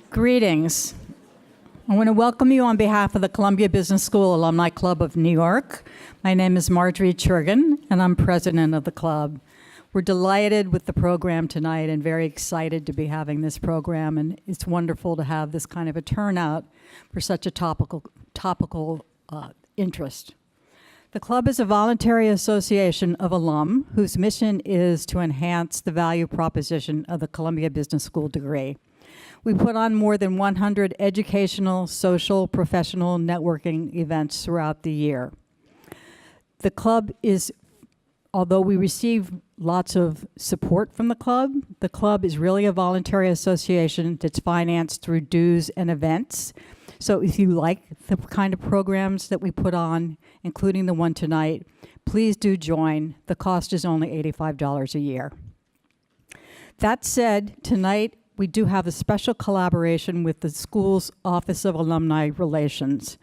Greetings. I want to welcome you on behalf of the Columbia Business School Alumni Club of New York. My name is Marjorie Churgan, and I'm president of the club. We're delighted with the program tonight and very excited to be having this program, and it's wonderful to have this kind of a turnout for such a topical interest. The club is a voluntary association of alum whose mission is to enhance the value proposition of the Columbia Business School degree. We put on more than 100 educational, social, professional networking events throughout the year. The club is, although we receive lots of support from the club is really a voluntary association that's financed through dues and events. So if you like the kind of programs that we put on, including the one tonight, please do join. The cost is only $85 a year. That said, tonight we do have a special collaboration with the school's Office of Alumni Relations,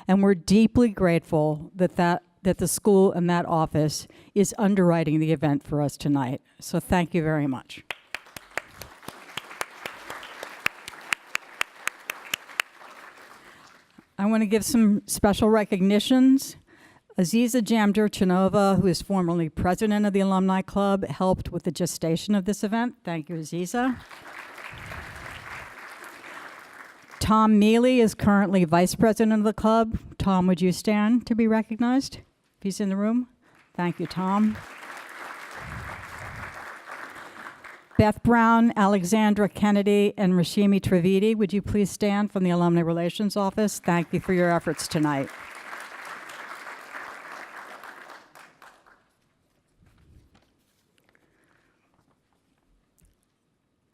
and we're deeply grateful that the school and that office is underwriting the event for us tonight. So thank you very much. I want to give some special recognitions. Aziza Jamdur-Chanova, who is formerly president of the Alumni Club, helped with the gestation of this event. Thank you, Aziza. Tom Mealy is currently vice president of the club. Tom, would you stand to be recognized? If he's in the room. Thank you, Tom. Beth Brown, Alexandra Kennedy, and Rashimi Trivedi, would you please stand from the Alumni Relations Office? Thank you for your efforts tonight.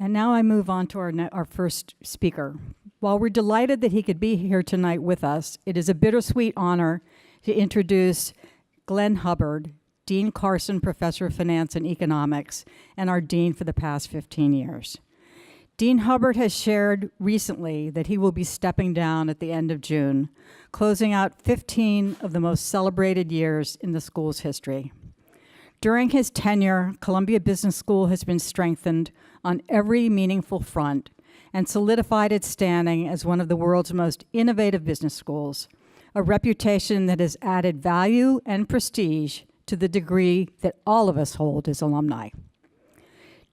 And now I move on to our first speaker. While we're delighted that he could be here tonight with us, it is a bittersweet honor to introduce Glenn Hubbard, Dean Carson Professor of Finance and Economics, and our Dean for the past 15 years. Dean Hubbard has shared recently that he will be stepping down at the end of June, closing out 15 of the most celebrated years in the school's history. During his tenure, Columbia Business School has been strengthened on every meaningful front and solidified its standing as one of the world's most innovative business schools, a reputation that has added value and prestige to the degree that all of us hold as alumni.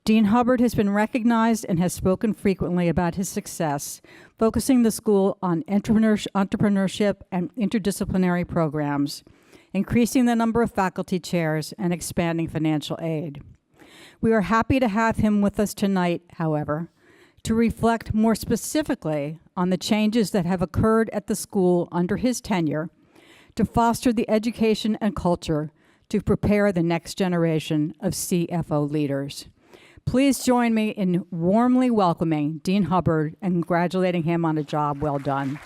Dean Hubbard has been recognized and has spoken frequently about his success, focusing the school on entrepreneurship and interdisciplinary programs, increasing the number of faculty chairs, and expanding financial aid. We are happy to have him with us tonight, however, to reflect more specifically on the changes that have occurred at the school under his tenure to foster the education and culture to prepare the next generation of CFO leaders. Please join me in warmly welcoming Dean Hubbard and congratulating him on a job well done.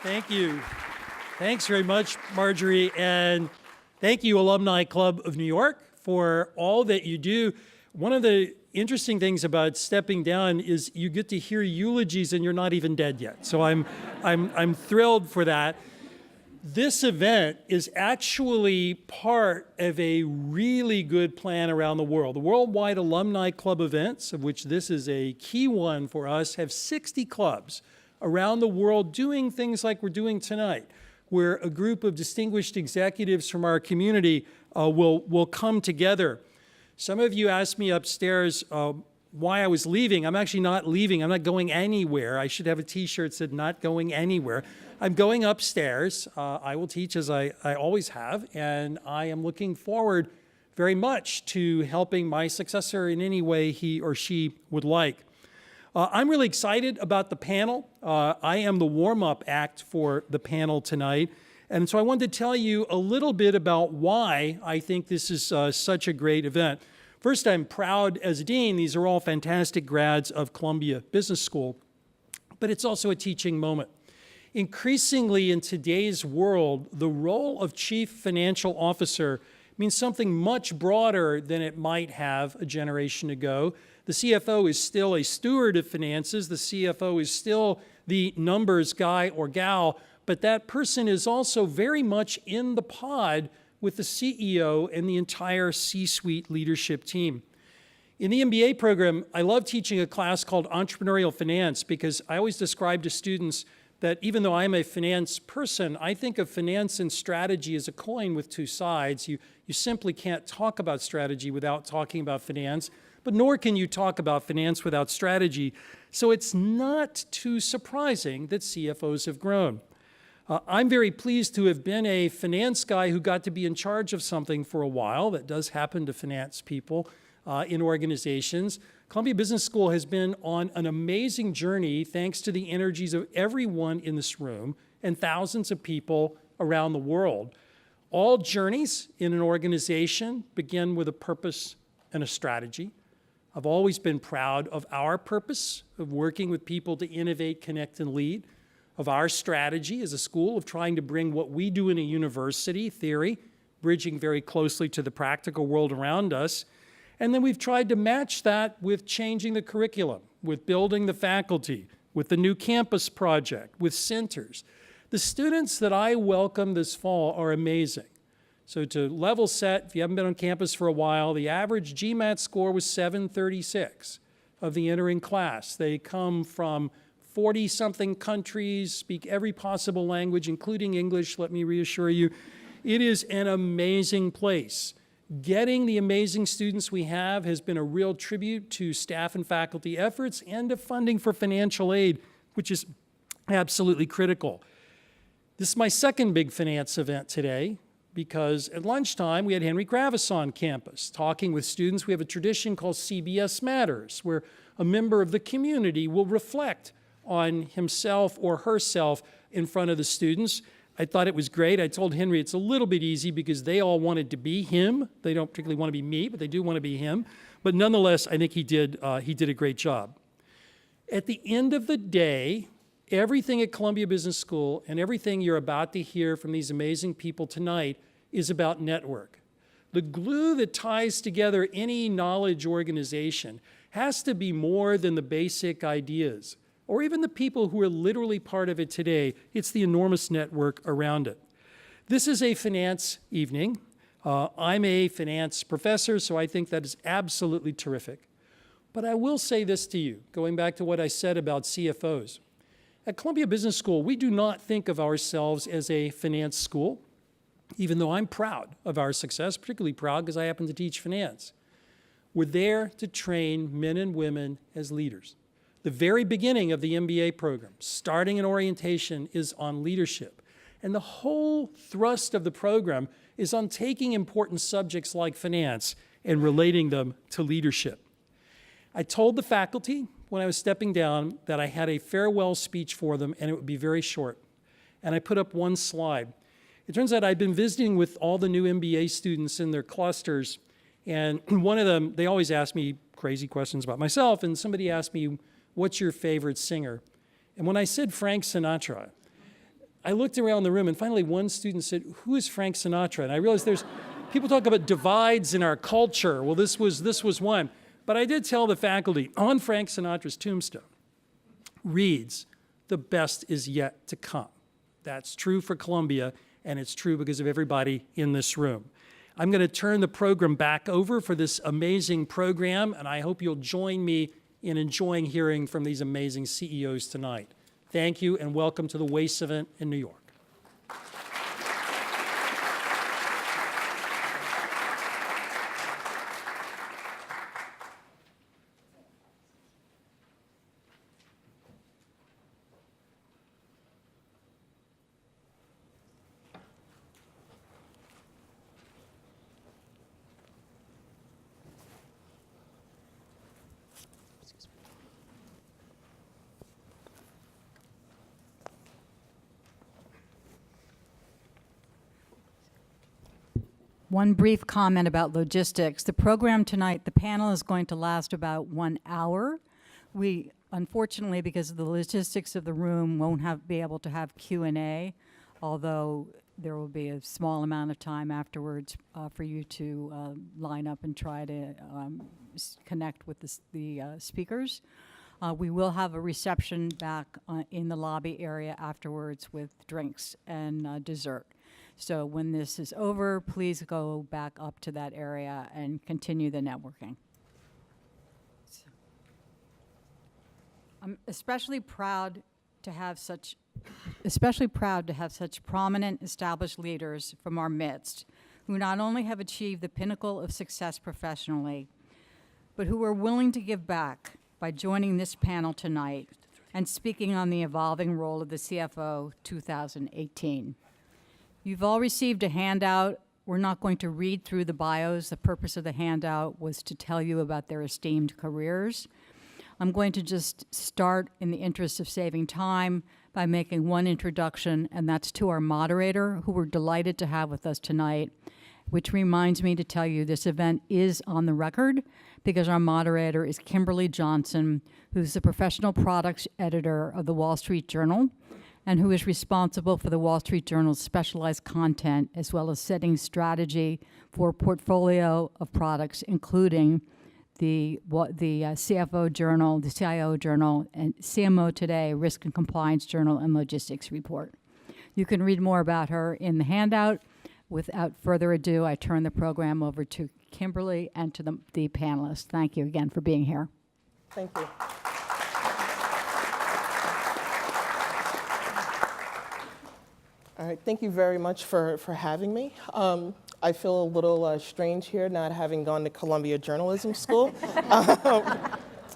Thank you. Thanks very much, Marjorie, and thank you, Alumni Club of New York, for all that you do. One of the interesting things about stepping down is you get to hear eulogies and you're not even dead yet. So I'm thrilled for that. This event is actually part of a really good plan around the world. The Worldwide Alumni Club Events, of which this is a key one for us, have 60 clubs around the world doing things like we're doing tonight, where a group of distinguished executives from our community will come together. Some of you asked me upstairs why I was leaving. I'm actually not leaving. I'm not going anywhere. I should have a t-shirt that said not going anywhere. I'm going upstairs. I will teach as I always have, and I am looking forward very much to helping my successor in any way he or she would like. I'm really excited about the panel. I am the warm-up act for the panel tonight. And so I wanted to tell you a little bit about why I think this is such a great event. First, I'm proud as a dean. These are all fantastic grads of Columbia Business School. But it's also a teaching moment. Increasingly in today's world, the role of chief financial officer means something much broader than it might have a generation ago. The CFO is still a steward of finances. The CFO is still the numbers guy or gal, but that person is also very much in the pod with the CEO and the entire C-suite leadership team. In the MBA program, I love teaching a class called Entrepreneurial Finance because I always describe to students that even though I'm a finance person, I think of finance and strategy as a coin with two sides. You simply can't talk about strategy without talking about finance, but nor can you talk about finance without strategy. So it's not too surprising that CFOs have grown. I'm very pleased to have been a finance guy who got to be in charge of something for a while. That does happen to finance people in organizations. Columbia Business School has been on an amazing journey thanks to the energies of everyone in this room and thousands of people around the world. All journeys in an organization begin with a purpose and a strategy. I've always been proud of our purpose of working with people to innovate, connect, and lead, of our strategy as a school of trying to bring what we do in a university, theory, bridging very closely to the practical world around us. And then we've tried to match that with changing the curriculum, with building the faculty, with the new campus project, with centers. The students that I welcome this fall are amazing. So to level set, if you haven't been on campus for a while, the average GMAT score was 736 of the entering class. They come from 40-something countries, speak every possible language, including English, let me reassure you. It is an amazing place. Getting the amazing students we have has been a real tribute to staff and faculty efforts and to funding for financial aid, which is absolutely critical. This is my second big finance event today because at lunchtime we had Henry Kravis on campus talking with students. We have a tradition called CBS Matters, where a member of the community will reflect on himself or herself in front of the students. I thought it was great. I told Henry it's a little bit easy because they all wanted to be him. They don't particularly want to be me, but they do want to be him. But nonetheless, I think he did a great job. At the end of the day, everything at Columbia Business School and everything you're about to hear from these amazing people tonight is about network. The glue that ties together any knowledge organization has to be more than the basic ideas, or even the people who are literally part of it today. It's the enormous network around it. This is a finance evening. I'm a finance professor, so I think that is absolutely terrific. But I will say this to you, going back to what I said about CFOs. At Columbia Business School, we do not think of ourselves as a finance school, even though I'm proud of our success, particularly proud because I happen to teach finance. We're there to train men and women as leaders. The very beginning of the MBA program, starting an orientation, is on leadership. And the whole thrust of the program is on taking important subjects like finance and relating them to leadership. I told the faculty when I was stepping down that I had a farewell speech for them and it would be very short. And I put up one slide. It turns out I'd been visiting with all the new MBA students in their clusters, and one of them, they always ask me crazy questions about myself, and somebody asked me, "What's your favorite singer?" And when I said Frank Sinatra, I looked around the room and finally one student said, "Who is Frank Sinatra?" And I realized there's, people talk about divides in our culture. Well, this was one. But I did tell the faculty, on Frank Sinatra's tombstone reads, "The best is yet to come." That's true for Columbia, and it's true because of everybody in this room. I'm going to turn the program back over for this amazing program, and I hope you'll join me in enjoying hearing from these amazing CEOs tonight. Thank you, and welcome to the WACE event in New York. One brief comment about logistics. The program tonight, the panel is going to last about 1 hour. We, unfortunately, because of the logistics of the room, won't be able to have Q&A, although there will be a small amount of time afterwards for you to line up and try to connect with the speakers. We will have a reception back in the lobby area afterwards with drinks and dessert. So when this is over, please go back up to that area and continue the networking. I'm especially proud to have such prominent established leaders from our midst who not only have achieved the pinnacle of success professionally, but who are willing to give back by joining this panel tonight and speaking on the evolving role of the CFO 2018. You've all received a handout. We're not going to read through the bios. The purpose of the handout was to tell you about their esteemed careers. I'm going to just start, in the interest of saving time, by making one introduction, and that's to our moderator, who we're delighted to have with us tonight, which reminds me to tell you this event is on the record because our moderator is Kimberly Johnson, who's the professional products editor of the Wall Street Journal and who is responsible for the Wall Street Journal's specialized content as well as setting strategy for a portfolio of products, including the CFO Journal, the CIO Journal, and CMO Today, Risk and Compliance Journal, and Logistics Report. You can read more about her in the handout. Without further ado, I turn the program over to Kimberly and to the panelists. Thank you again for being here. Thank you. All right, thank you very much for having me. I feel a little strange here, not having gone to Columbia Journalism School.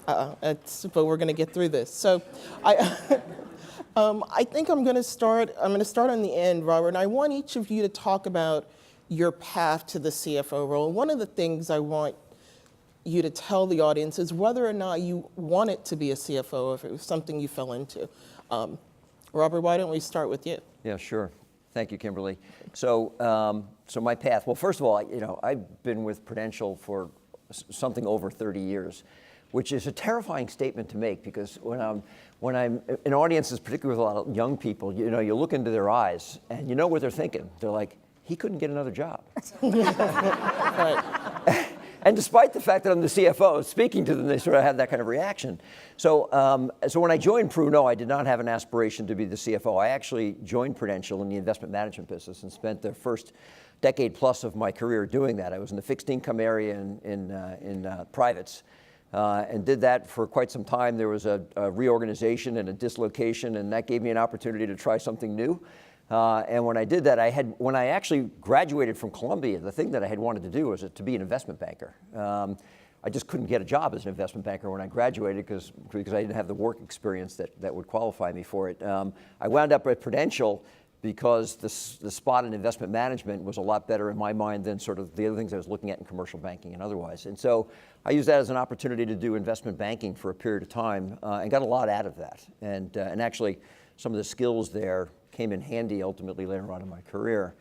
But we're going to get through this. So I think I'm going to start on the end, Robert, and I want each of you to talk about your path to the CFO role. And one of the things I want you to tell the audience is whether or not you wanted to be a CFO, if it was something you fell into. Robert, why don't we start with you? Yeah, sure. Thank you, Kimberly. So my path. Well, first of all, I've been with Prudential for something over 30 years, which is a terrifying statement to make because when I'm in audiences, particularly with a lot of young people, you look into their eyes and you know what they're thinking. They're like, he couldn't get another job. Right. And despite the fact that I'm the CFO, speaking to them, they sort of had that kind of reaction. So when I joined Pru, no, I did not have an aspiration to be the CFO. I actually joined Prudential in the investment management business and spent the first decade plus of my career doing that. I was in the fixed income area in privates and did that for quite some time. There was a reorganization and a dislocation, and that gave me an opportunity to try something new. And when I did that, when I actually graduated from Columbia, the thing that I had wanted to do was to be an investment banker. I just couldn't get a job as an investment banker when I graduated because I didn't have the work experience that would qualify me for it. I wound up at Prudential because the spot in investment management was a lot better in my mind than sort of the other things I was looking at in commercial banking and otherwise. And so I used that as an opportunity to do investment banking for a period of time and got a lot out of that. And actually, some of the skills there came in handy ultimately later on in my career.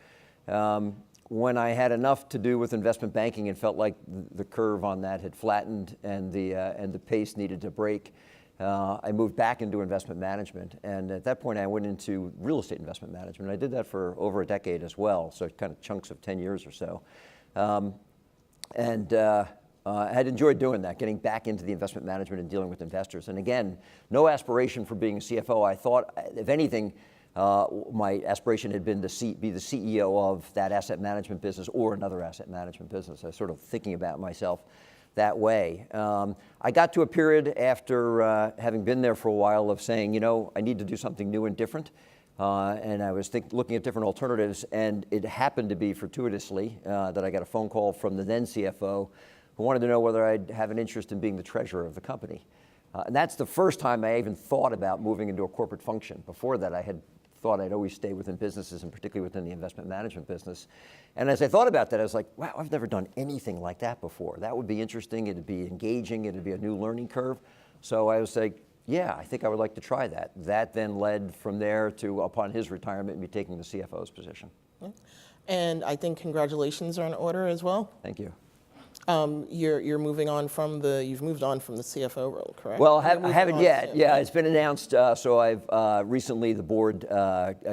When I had enough to do with investment banking and felt like the curve on that had flattened and the pace needed to break, I moved back into investment management. And at that point, I went into real estate investment management. I did that for over a decade as well, so kind of chunks of 10 years or so. I had enjoyed doing that, getting back into the investment management and dealing with investors. And again, no aspiration for being a CFO. I thought, if anything, my aspiration had been to be the CEO of that asset management business or another asset management business. I was sort of thinking about myself that way. I got to a period after having been there for a while of saying, I need to do something new and different. And I was looking at different alternatives, and it happened to be fortuitously that I got a phone call from the then CFO who wanted to know whether I'd have an interest in being the treasurer of the company. And that's the first time I even thought about moving into a corporate function. Before that, I had thought I'd always stay within businesses, and particularly within the investment management business. And as I thought about that, I was like, wow, I've never done anything like that before. That would be interesting. It'd be engaging. It'd be a new learning curve. So I was like, yeah, I think I would like to try that. That then led from there to, upon his retirement, me taking the CFO's position. And I think congratulations are in order as well. Thank you. You've moved on from the CFO role, correct? Well, I haven't yet. Yeah, it's been announced. So I've recently the board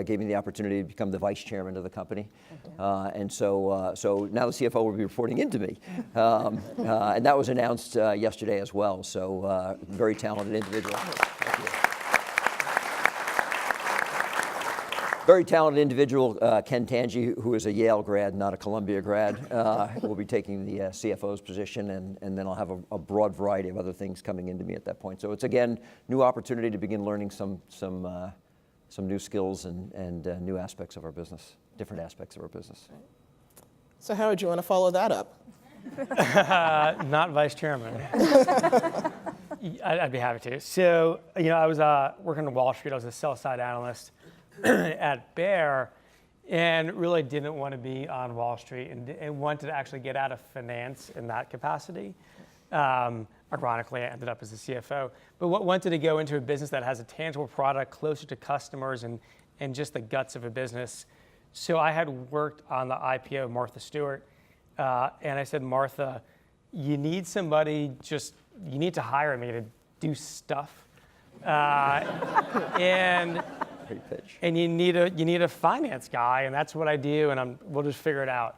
gave me the opportunity to become the vice chairman of the company, and so now the CFO will be reporting into me, and that was announced yesterday as well. So very talented individual. Thank you. Very talented individual, Ken Tangi, who is a Yale grad, not a Columbia grad, will be taking the CFO's position, and then I'll have a broad variety of other things coming into me at that point. So it's, again, new opportunity to begin learning some new skills and new aspects of our business, different aspects of our business. So how would you want to follow that up? Not vice chairman. I'd be happy to. So, I was working on Wall Street. I was a sell-side analyst at Bear, and really didn't want to be on Wall Street and wanted to actually get out of finance in that capacity. Ironically, I ended up as a CFO, but wanted to go into a business that has a tangible product closer to customers and just the guts of a business. So I had worked on the IPO of Martha Stewart, and I said, Martha, you need somebody, you need to hire me to do stuff. And you need a finance guy, and that's what I do, and we'll just figure it out.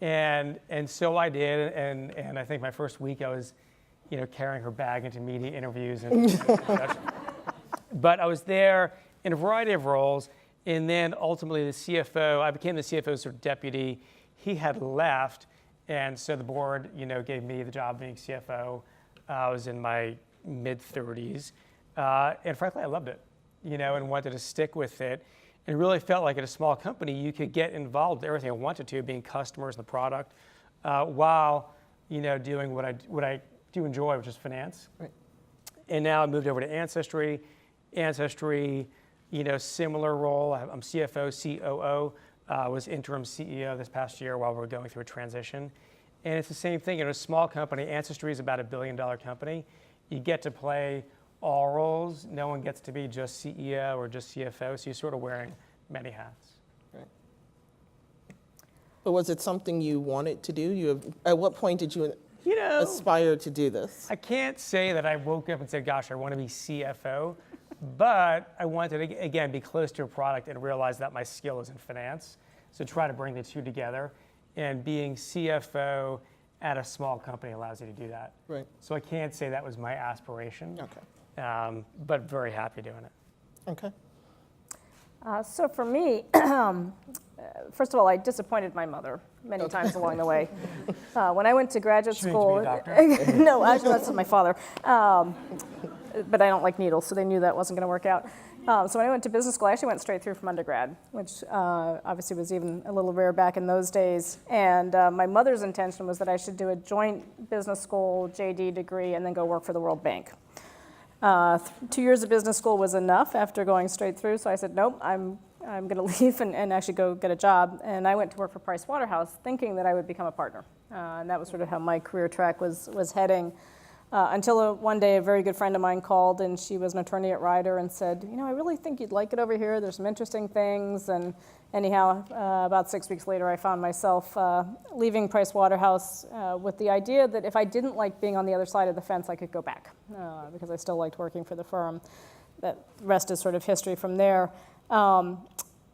And so I did, and I think my first week I was, carrying her bag into media interviews and but I was there in a variety of roles, and then ultimately I became the CFO's sort of deputy. He had left, and so the board, gave me the job of being CFO. I was in my mid-30s, and frankly, I loved it, and wanted to stick with it, and really felt like at a small company, you could get involved in everything I wanted to, being customers and the product, while, doing what I do enjoy, which is finance. Right. And now I moved over to Ancestry. Ancestry, similar role. I'm CFO, COO, was interim CEO this past year while we were going through a transition. And it's the same thing. In a small company, Ancestry is about $1 billion company. You get to play all roles. No one gets to be just CEO or just CFO, so you're sort of wearing many hats. Right. But was it something you wanted to do? At what point did you aspire to do this? I can't say that I woke up and said, gosh, I want to be CFO, but I wanted to, again, be close to a product and realize that my skill is in finance. So try to bring the two together, and being CFO at a small company allows you to do that. Right. So I can't say that was my aspiration, Okay. But very happy doing it. Okay. So for me, first of all, I disappointed my mother many times along the way. When I went to graduate She school, means to be a doctor? no, actually that's my father. But I don't like needles, so they knew that wasn't going to work out. So when I went to business school, I actually went straight through from undergrad, which obviously was even a little rare back in those days. And my mother's intention was that I should do a joint business school JD degree and then go work for the World Bank. 2 years of business school was enough after going straight through, so I said, nope, I'm going to leave and actually go get a job. And I went to work for Price Waterhouse thinking that I would become a partner. And that was sort of how my career track was heading. Until one day a very good friend of mine called, and she was an attorney at Ryder, and said, I really think you'd like it over here. There's some interesting things. And anyhow, about 6 weeks later, I found myself leaving Price Waterhouse with the idea that if I didn't like being on the other side of the fence, I could go back because I still liked working for the firm. The rest is sort of history from there.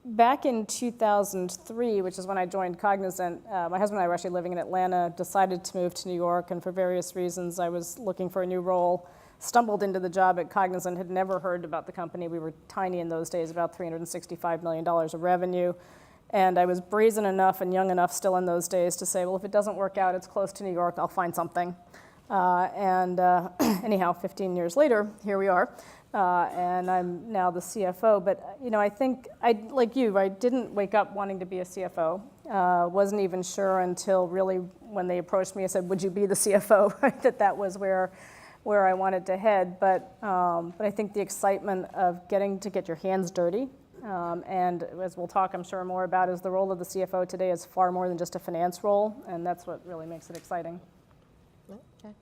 Back in 2003, which is when I joined Cognizant, my husband and I were actually living in Atlanta, decided to move to New York, and for various reasons I was looking for a new role, stumbled into the job at Cognizant, had never heard about the company. We were tiny in those days, about $365 million of revenue, and I was brazen enough and young enough still in those days to say, well, if it doesn't work out, it's close to New York, I'll find something. Anyhow, 15 years later, here we are. And I'm now the CFO. But I think like you, I didn't wake up wanting to be a CFO. Wasn't even sure until really when they approached me and said, "Would you be the CFO?" that was where I wanted to head. But I think the excitement of getting to get your hands dirty, and as we'll talk, I'm sure more about, is the role of the CFO today is far more than just a finance role, and that's what really makes it exciting. Okay.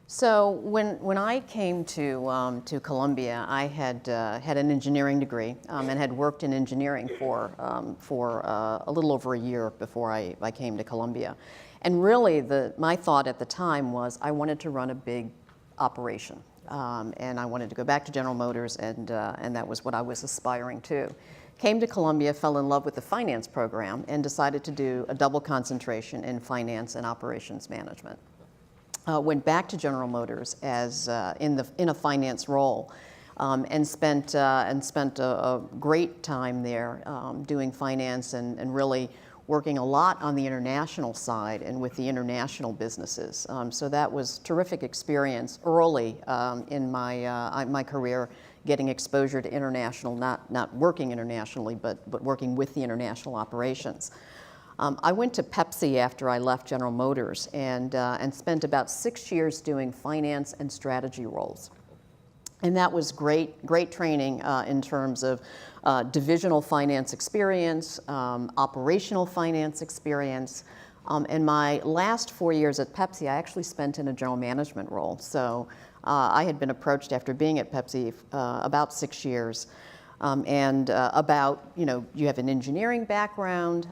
So when I came to Columbia, I had an engineering degree and had worked in engineering for a little over a year before I came to Columbia. And really, my thought at the time was I wanted to run a big operation, and I wanted to go back to General Motors, and that was what I was aspiring to. Came to Columbia, fell in love with the finance program, and decided to do a double concentration in finance and operations management. Went back to General Motors as in a finance role. and spent a great time there doing finance and really working a lot on the international side and with the international businesses. So that was terrific experience early in my career, getting exposure to international, not working internationally, but working with the international operations. I went to Pepsi after I left General Motors and spent about 6 years doing finance and strategy roles. And that was great training in terms of divisional finance experience, operational finance experience. And my last 4 years at Pepsi, I actually spent in a general management role. So I had been approached after being at Pepsi about 6 years about, you have an engineering background,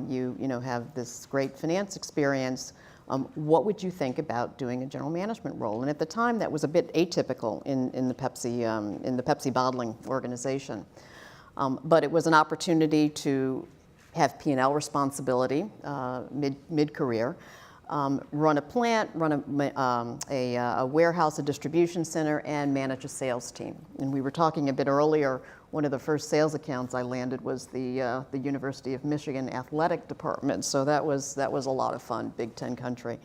you have this great finance experience. What would you think about doing a general management role? And at the time, that was a bit atypical in the Pepsi bottling organization. But it was an opportunity to have P&L responsibility mid-career, run a plant, run a warehouse, a distribution center, and manage a sales team. And we were talking a bit earlier, one of the first sales accounts I landed was the University of Michigan athletic department. So that was a lot of fun, Big Ten country.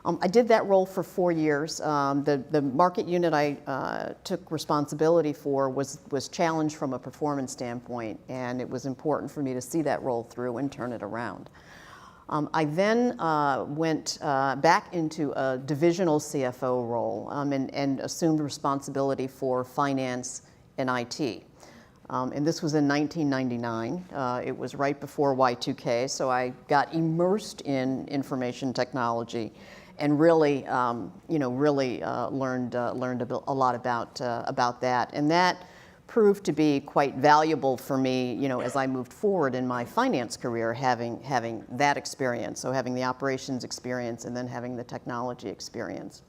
I did that role for 4 years. The market unit I took responsibility for was challenged from a performance standpoint, and it was important for me to see that role through and turn it around. I then went back into a divisional CFO role and assumed responsibility for finance and IT. And this was in 1999. It was right before Y2K, so I got immersed in information technology and really, learned a lot about that. And that proved to be quite valuable for me, as I moved forward in my finance career, having that experience. So having the operations experience and then having the technology experience.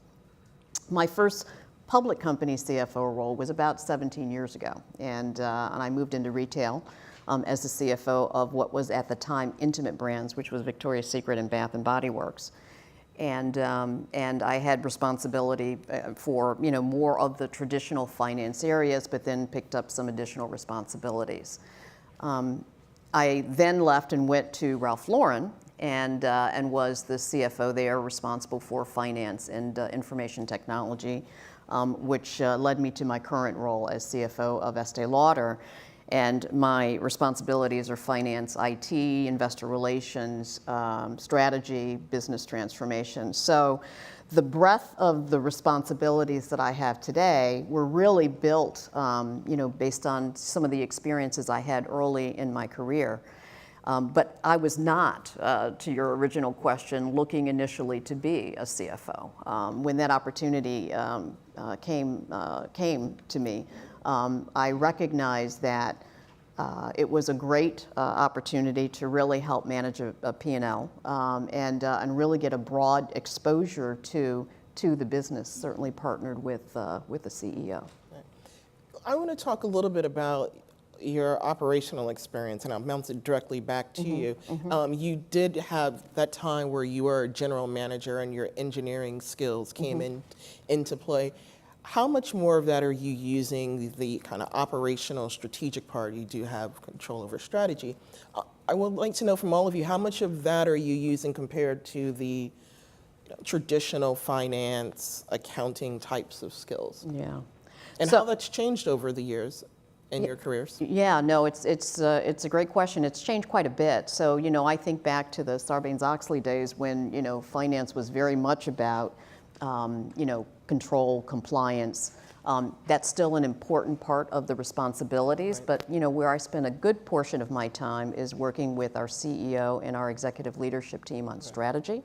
My first public company CFO role was about 17 years ago, and I moved into retail as the CFO of what was at the time Intimate Brands, which was Victoria's Secret and Bath and Body Works. And I had responsibility for more of the traditional finance areas, but then picked up some additional responsibilities. I then left and went to Ralph Lauren and was the CFO there, responsible for finance and information technology, which led me to my current role as CFO of Estee Lauder. And my responsibilities are finance, IT, investor relations, strategy, business transformation. So the breadth of the responsibilities that I have today were really built, based on some of the experiences I had early in my career. But I was not, to your original question, looking initially to be a CFO. When that opportunity came to me, I recognized that it was a great opportunity to really help manage a P&L and really get a broad exposure to the business, certainly partnered with the CEO. I want to talk a little bit about your operational experience, and I'll bounce it directly back to you. You did have that time where you were a general manager and your engineering skills came into play. How much more of that are you using the kind of operational strategic part? You do have control over strategy. I would like to know from all of you, how much of that are you using compared to the traditional finance, accounting types of skills? Yeah. And how that's changed over the years in your careers? Yeah, no, it's a great question. It's changed quite a bit. So, I think back to the Sarbanes-Oxley days when, finance was very much about, control, compliance. That's still an important part of the responsibilities, right. But where I spend a good portion of my time is working with our CEO and our executive leadership team on strategy,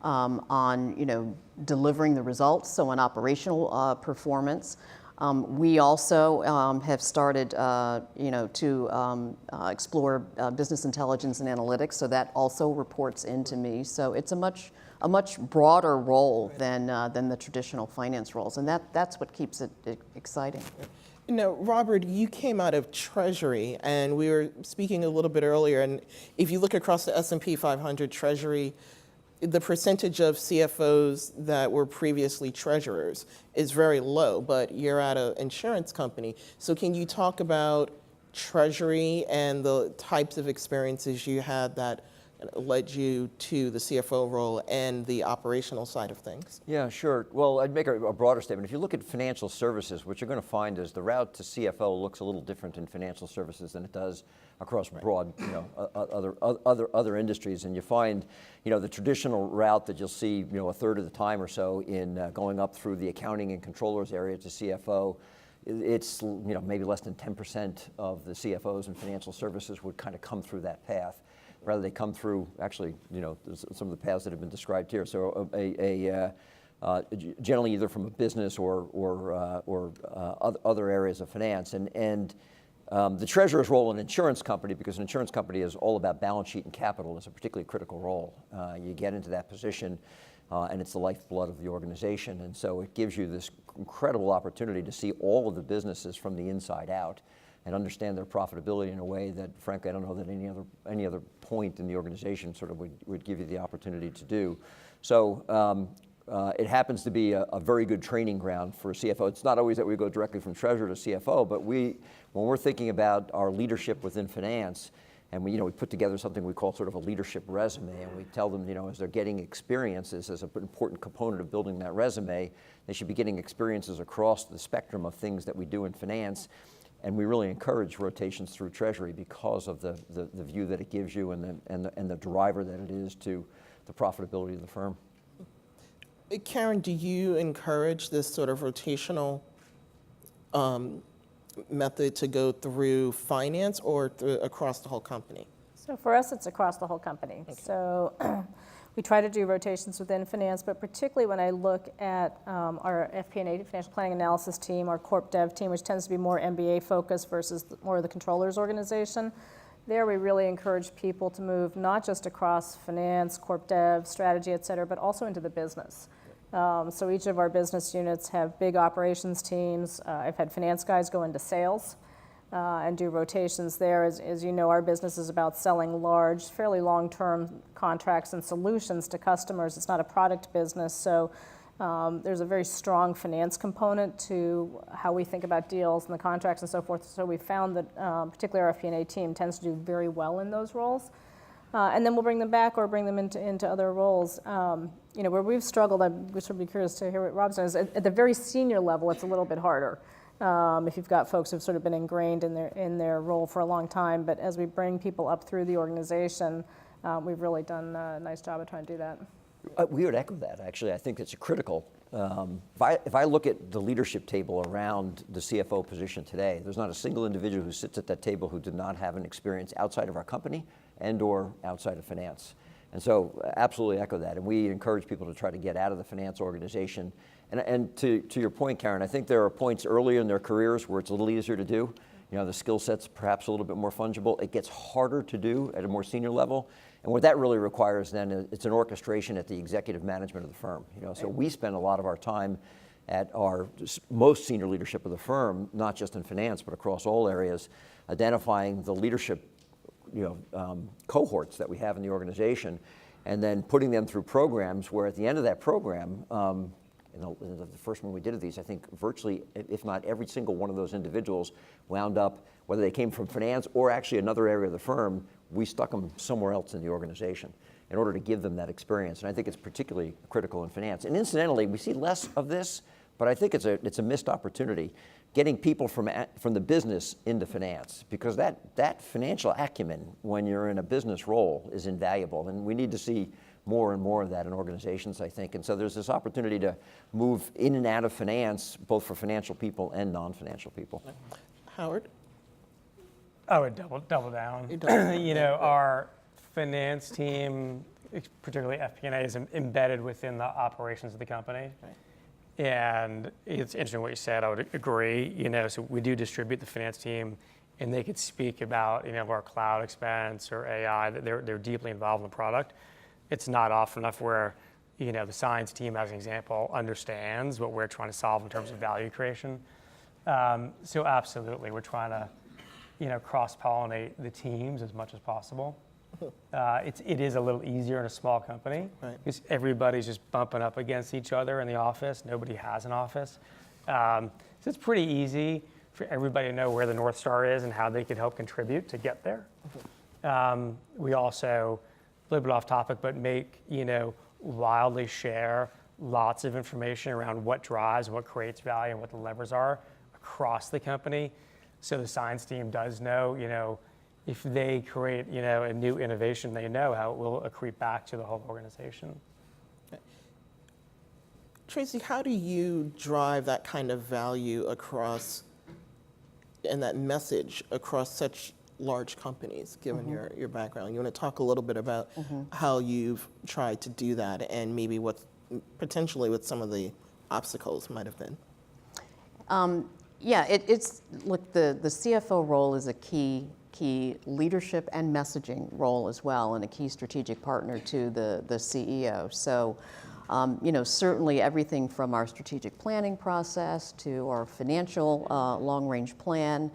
on delivering the results, so on operational performance. We also have started to explore business intelligence and analytics, so that also reports into me. So it's a much broader role than the traditional finance roles, and that's what keeps it exciting. Now, Robert, you came out of Treasury, and we were speaking a little bit earlier, and if you look across the S&P 500, Treasury the percentage of CFOs that were previously treasurers is very low, but you're at an insurance company. So can you talk about treasury and the types of experiences you had that led you to the CFO role and the operational side of things? Yeah, sure. Well, I'd make a broader statement. If you look at financial services, what you're going to find is the route to CFO looks a little different in financial services than it does across broad, other industries. And you find, the traditional route that you'll see, a third of the time or so in going up through the accounting and controllers area to CFO. It's maybe less than 10% of the CFOs in financial services would kind of come through that path. Rather, they come through, actually, some of the paths that have been described here. So generally either from a business or other areas of finance. And the treasurer's role in an insurance company, because an insurance company is all about balance sheet and capital, is a particularly critical role. You get into that position, and it's the lifeblood of the organization. And so it gives you this incredible opportunity to see all of the businesses from the inside out and understand their profitability in a way that, frankly, I don't know that any other point in the organization sort of would give you the opportunity to do. So it happens to be a very good training ground for a CFO. It's not always that we go directly from treasurer to CFO, but when we're thinking about our leadership within finance, and we put together something we call sort of a leadership resume, and we tell them, as they're getting experiences as an important component of building that resume, they should be getting experiences across the spectrum of things that we do in finance. And we really encourage rotations through Treasury because of the view that it gives you and the driver that it is to the profitability of the firm. Karen, do you encourage this sort of rotational method to go through finance or across the whole company? So for us, it's across the whole company. Okay. So we try to do rotations within finance, but particularly when I look at our FP&A, financial planning analysis team, our corp dev team, which tends to be more MBA focused versus more of the controllers organization, there we really encourage people to move not just across finance, corp dev, strategy, et cetera, but also into the business. So each of our business units have big operations teams. I've had finance guys go into sales and do rotations there. As you know, our business is about selling large, fairly long-term contracts and solutions to customers. It's not a product business, so there's a very strong finance component to how we think about deals and the contracts and so forth. So we found that particularly our FP&A team tends to do very well in those roles. And then we'll bring them back or bring them into other roles. Where we've struggled, I would be curious to hear what Rob's done, is at the very senior level, it's a little bit harder. If you've got folks who've sort of been ingrained in their role for a long time, but as we bring people up through the organization, we've really done a nice job of trying to do that. We would echo that, actually. I think it's critical. If I look at the leadership table around the CFO position today, there's not a single individual who sits at that table who did not have an experience outside of our company and or outside of finance. And so absolutely echo that. And we encourage people to try to get out of the finance organization. And to your point, Karen, I think there are points earlier in their careers where it's a little easier to do. The skill set's perhaps a little bit more fungible. It gets harder to do at a more senior level. And what that really requires then is it's an orchestration at the executive management of the firm. So we spend a lot of our time at our most senior leadership of the firm, not just in finance, but across all areas, identifying the leadership cohorts that we have in the organization, and then putting them through programs where at the end of that program, the first one we did of these, I think virtually, if not every single one of those individuals wound up, whether they came from finance or actually another area of the firm, we stuck them somewhere else in the organization in order to give them that experience. And I think it's particularly critical in finance. And incidentally, we see less of this, but I think it's a missed opportunity, getting people from the business into finance, because that financial acumen when you're in a business role is invaluable, and we need to see more and more of that in organizations, I think. And so there's this opportunity to move in and out of finance, both for financial people and non-financial people. Howard? I would double down. Our finance team, particularly FP&A, is embedded within the operations of the company. Right. And it's interesting what you said. I would agree. So we do distribute the finance team, and they could speak about our cloud expense or AI. That they're deeply involved in the product. It's not often enough where the science team, as an example, understands what we're trying to solve in terms of value creation. So absolutely, we're trying to cross-pollinate the teams as much as possible. It is a little easier in a small company Right. because everybody's just bumping up against each other in the office. Nobody has an office. So it's pretty easy for everybody to know where the North Star is and how they could help contribute to get there. We also, a little bit off topic, but wildly share lots of information around what drives, what creates value, and what the levers are across the company. So the science team does know, if they create, a new innovation, they know how it will accrete back to the whole organization. Tracy, how do you drive that kind of value across and that message across such large companies, given your background? You want to talk a little bit about how you've tried to do that and maybe potentially what some of the obstacles might have been? Look, the CFO role is a key leadership and messaging role as well, and a key strategic partner to the CEO. So, certainly everything from our strategic planning process to our financial long-range plan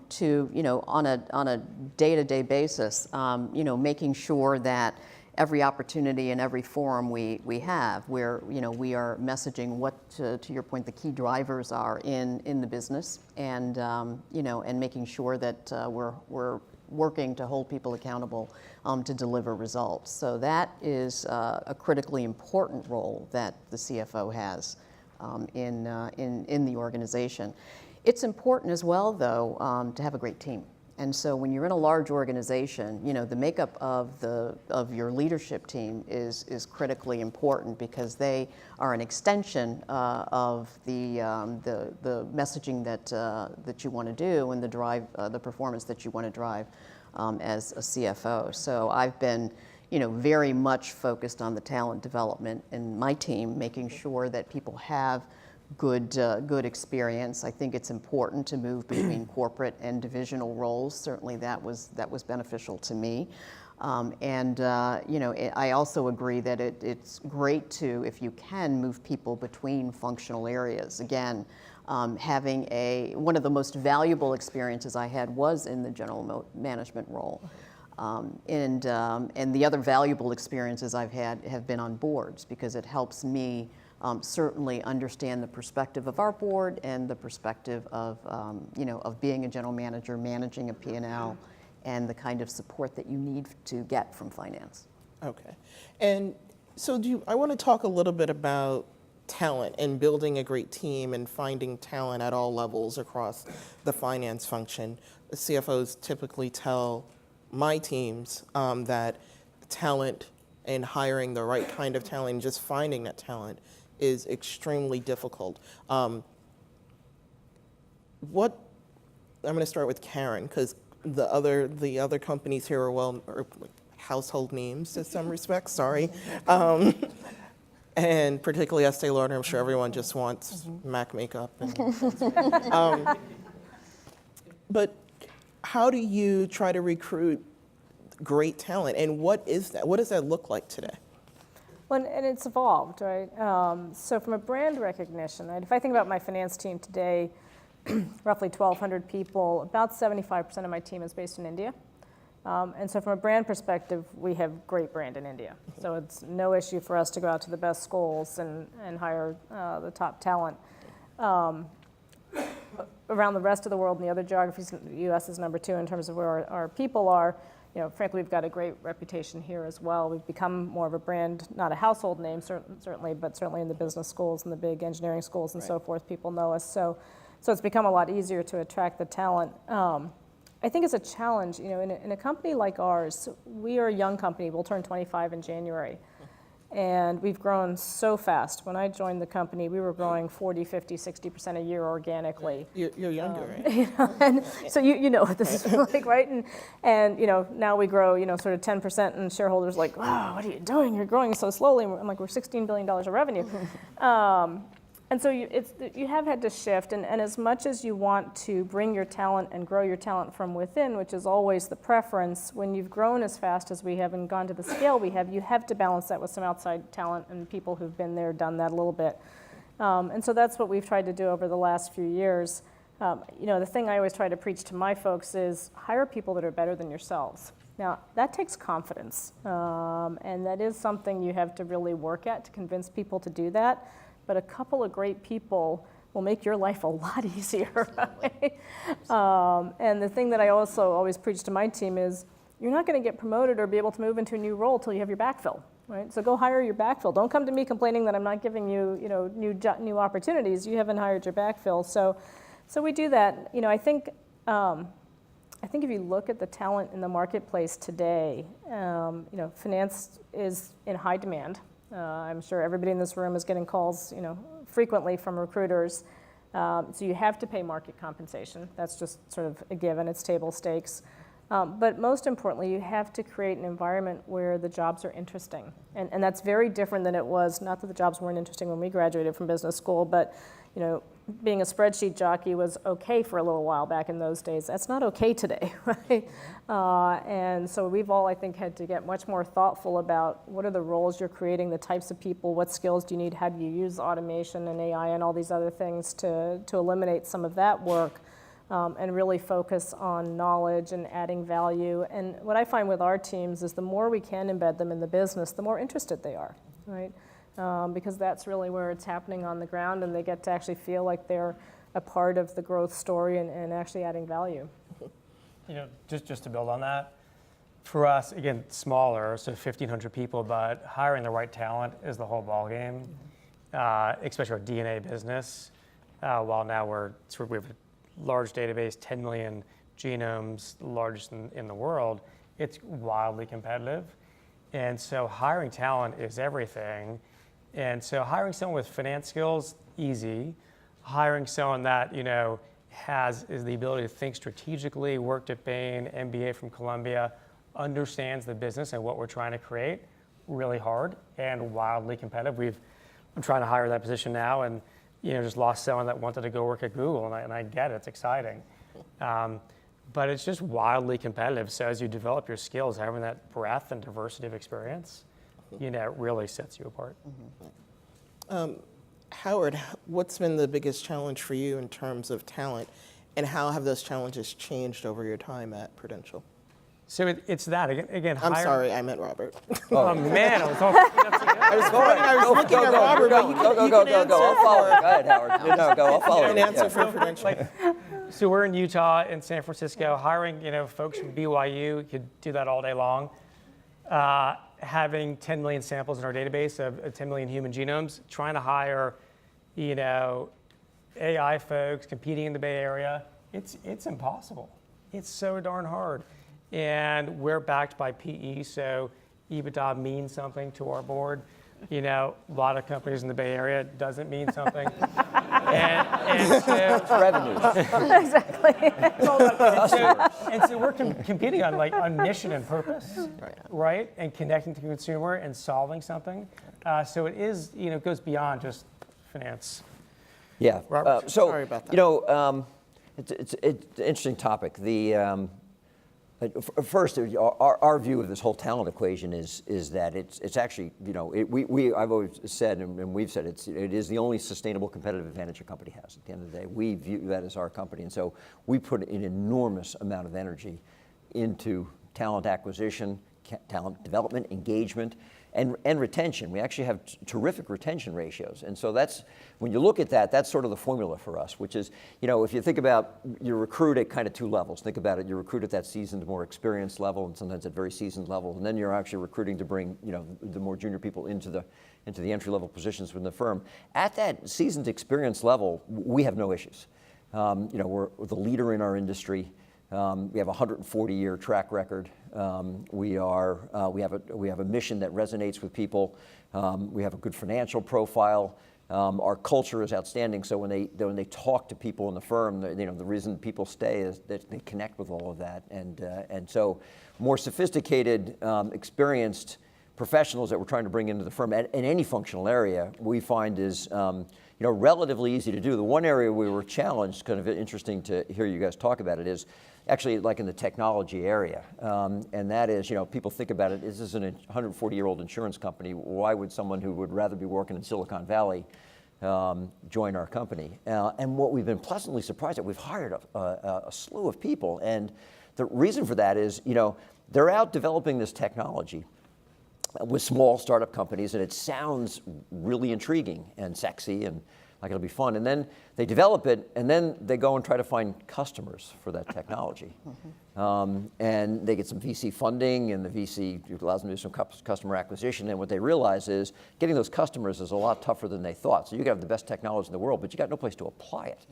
to, on a day-to-day basis, making sure that every opportunity and every forum we have, where we are messaging what, to your point, the key drivers are in the business, and and making sure that we're working to hold people accountable to deliver results. So that is a critically important role that the CFO has in the organization. It's important as well, though, to have a great team. And so when you're in a large organization, the makeup of your leadership team is critically important, because they are an extension of the messaging that you want to do, and the performance that you want to drive as a CFO. So I've been very much focused on the talent development in my team, making sure that people have good experience. I think it's important to move between corporate and divisional roles. Certainly that was beneficial to me. I also agree that it's great to, if you can, move people between functional areas. Again, having one of the most valuable experiences I had was in the general management role. And the other valuable experiences I've had have been on boards, because it helps me certainly understand the perspective of our board and the perspective of being a general manager, managing a P&L, and the kind of support that you need to get from finance. Okay. And so I want to talk a little bit about talent and building a great team and finding talent at all levels across the finance function. CFOs typically tell my teams that talent and hiring the right kind of talent, and just finding that talent, is extremely difficult. I'm going to start with Karen, because the other companies here are household names in some respects. Sorry, and particularly Estee Lauder. I'm sure everyone just wants MAC makeup. But how do you try to recruit great talent, and what is that? What does that look like today? Well, and it's evolved, right? So from a brand recognition, right, if I think about my finance team today, roughly 1,200 people, about 75% of my team is based in India. And so from a brand perspective, we have great brand in India. So it's no issue for us to go out to the best schools and hire the top talent. Around the rest of the world and the other geographies, the U.S. is number 2 in terms of where our people are. Frankly, we've got a great reputation here as well. We've become more of a brand, not a household name, certainly, but certainly in the business schools and the big engineering schools and so forth, people know us. So it's become a lot easier to attract the talent. I think it's a challenge, in a company like ours. We are a young company. We'll turn 25 in January. And we've grown so fast. When I joined the company, we were growing 40, 50, 60% a year organically. You're younger, right? And so you know what this is like, right? And now we grow, sort of 10%, and shareholders like, wow, what are you doing? You're growing so slowly. And I'm like, we're $16 billion of revenue. And so you have had to shift, and as much as you want to bring your talent and grow your talent from within, which is always the preference, when you've grown as fast as we have and gone to the scale we have, you have to balance that with some outside talent and people who've been there, done that a little bit. And so that's what we've tried to do over the last few years. The thing I always try to preach to my folks is hire people that are better than yourselves. Now, that takes confidence, and that is something you have to really work at to convince people to do that. But a couple of great people will make your life a lot easier. Right? And the thing that I also always preach to my team is, you're not going to get promoted or be able to move into a new role till you have your backfill. Right? So go hire your backfill. Don't come to me complaining that I'm not giving you, new opportunities. You haven't hired your backfill. So we do that. I think if you look at the talent in the marketplace today, finance is in high demand. I'm sure everybody in this room is getting calls, frequently from recruiters. So you have to pay market compensation. That's just sort of a given. It's table stakes. But most importantly, you have to create an environment where the jobs are interesting. And that's very different than it was, not that the jobs weren't interesting when we graduated from business school, but being a spreadsheet jockey was okay for a little while back in those days. That's not okay today, right? And so we've all, I think, had to get much more thoughtful about what are the roles you're creating, the types of people, what skills do you need, how do you use automation and AI and all these other things to eliminate some of that work. And really focus on knowledge and adding value. And what I find with our teams is the more we can embed them in the business, the more interested they are, right? Because that's really where it's happening on the ground, and they get to actually feel like they're a part of the growth story and actually adding value. Just to build on that, for us, again, smaller, so 1,500 people, but hiring the right talent is the whole ballgame, especially our DNA business. While now we have a large database, 10 million genomes, largest in the world, it's wildly competitive. And so hiring talent is everything. And so hiring someone with finance skills, easy. Hiring someone that, is the ability to think strategically, worked at Bain, MBA from Columbia, understands the business and what we're trying to create, really hard and wildly competitive. I'm trying to hire that position now, and just lost someone that wanted to go work at Google, and I get it, it's exciting. But it's just wildly competitive. So as you develop your skills, having that breadth and diversity of experience, it really sets you apart. Howard, what's been the biggest challenge for you in terms of talent, and how have those challenges changed over your time at Prudential? So it's that, again I'm sorry, I meant Robert. Oh man, I was all I was looking at Robert, but you can answer. I'll follow you. Go ahead, Howard. No, go. I'll follow you. An answer for Prudential. So we're in Utah and San Francisco, hiring folks from BYU. You could do that all day long. Having 10 million samples in our database of 10 million human genomes, trying to hire AI folks competing in the Bay Area, it's impossible. It's so darn hard. And we're backed by PE, so EBITDA means something to our board. A lot of companies in the Bay Area doesn't mean something. and so It's revenue. Exactly. and so we're competing on mission and purpose, right? And connecting to the consumer and solving something. So it is, it goes beyond just finance. Yeah. Sorry about that. It's an interesting topic. First, our view of this whole talent equation is that it's actually, I've always said, and we've said, it is the only sustainable competitive advantage a company has. At the end of the day, we view that as our company, and so we put an enormous amount of energy into talent acquisition, talent development, engagement, and retention. We actually have terrific retention ratios. And so that's, when you look at that, that's sort of the formula for us, which is, if you think about, you recruit at kind of two levels. Think about it, you recruit at that seasoned, more experienced level, and sometimes at very seasoned level. And then you're actually recruiting to bring, the more junior people into the entry-level positions within the firm. At that seasoned, experienced level, we have no issues. We're the leader in our industry. We have a 140-year track record. We have a mission that resonates with people. We have a good financial profile. Our culture is outstanding. So when they talk to people in the firm, the reason people stay is that they connect with all of that. And so more sophisticated, experienced professionals that we're trying to bring into the firm in any functional area, we find is relatively easy to do. The one area we were challenged, kind of interesting to hear you guys talk about it, is actually like in the technology area. And that is, people think about it, this is a 140-year-old insurance company. Why would someone who would rather be working in Silicon Valley join our company? And what we've been pleasantly surprised at, we've hired a slew of people. And the reason for that is, they're out developing this technology with small startup companies, and it sounds really intriguing and sexy and like it'll be fun. And then they develop it, and then they go and try to find customers for that technology. And they get some VC funding, and the VC allows them to do some customer acquisition. And what they realize is getting those customers is a lot tougher than they thought. So you can have the best technology in the world, but you got no place to apply it.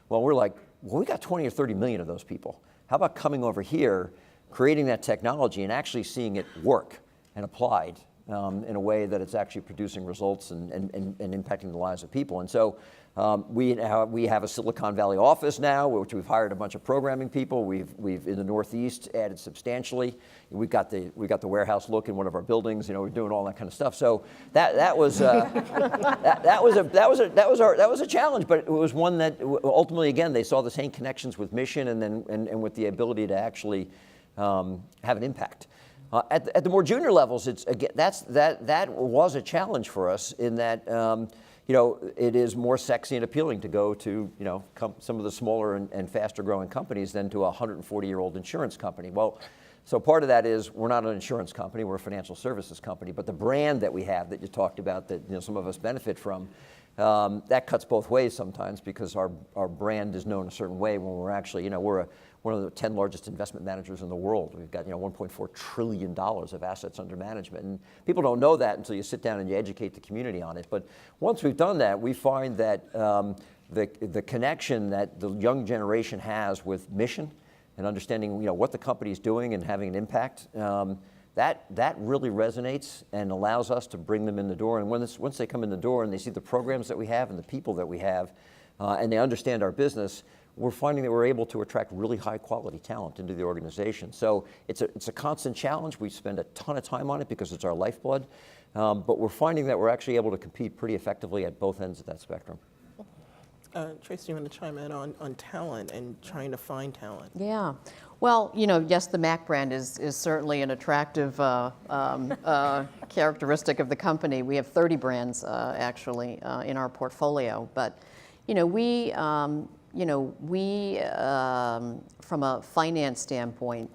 Well, we're like, well, we got 20 or 30 million of those people. How about coming over here, creating that technology, and actually seeing it work and applied in a way that it's actually producing results and impacting the lives of people. And so we have a Silicon Valley office now, which we've hired a bunch of programming people. We've in the Northeast added substantially. We got the warehouse look in one of our buildings. We're doing all that kind of stuff. So that was that was a challenge, but it was one that ultimately, again, they saw the same connections with mission and with the ability to actually have an impact. At the more junior levels, that was a challenge for us in that it is more sexy and appealing to go to some of the smaller and faster growing companies than to a 140-year-old insurance company. Well, so part of that is we're not an insurance company, we're a financial services company, but the brand that we have that you talked about that some of us benefit from, that cuts both ways sometimes because our brand is known a certain way when we're actually we're one of the 10 largest investment managers in the world. We've got $1.4 trillion of assets under management. And people don't know that until you sit down and you educate the community on it. But once we've done that, we find that the connection that the young generation has with mission and understanding what the company is doing and having an impact, that really resonates and allows us to bring them in the door. And once they come in the door and they see the programs that we have and the people that we have, and they understand our business, we're finding that we're able to attract really high quality talent into the organization. So it's a constant challenge. We spend a ton of time on it because it's our lifeblood. But we're finding that we're actually able to compete pretty effectively at both ends of that spectrum. Tracy, you want to chime in on talent and trying to find talent? Yeah. Well, yes, the Mac brand is certainly an attractive characteristic of the company. We have 30 brands actually in our portfolio, but we from a finance standpoint,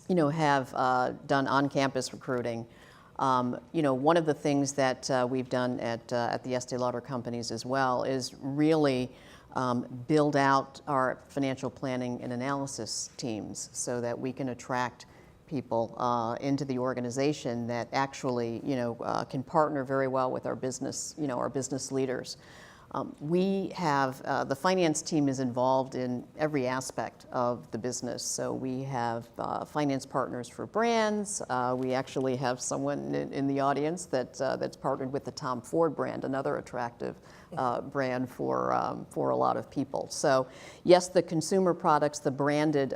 have done on-campus recruiting. One of the things that we've done at the Estee Lauder companies as well is really build out our financial planning and analysis teams so that we can attract people into the organization that actually, can partner very well with our business, our business leaders. We have, the finance team is involved in every aspect of the business. So we have finance partners for brands. We actually have someone in the audience that's partnered with the Tom Ford brand, another attractive brand for a lot of people. So yes, the consumer products, the branded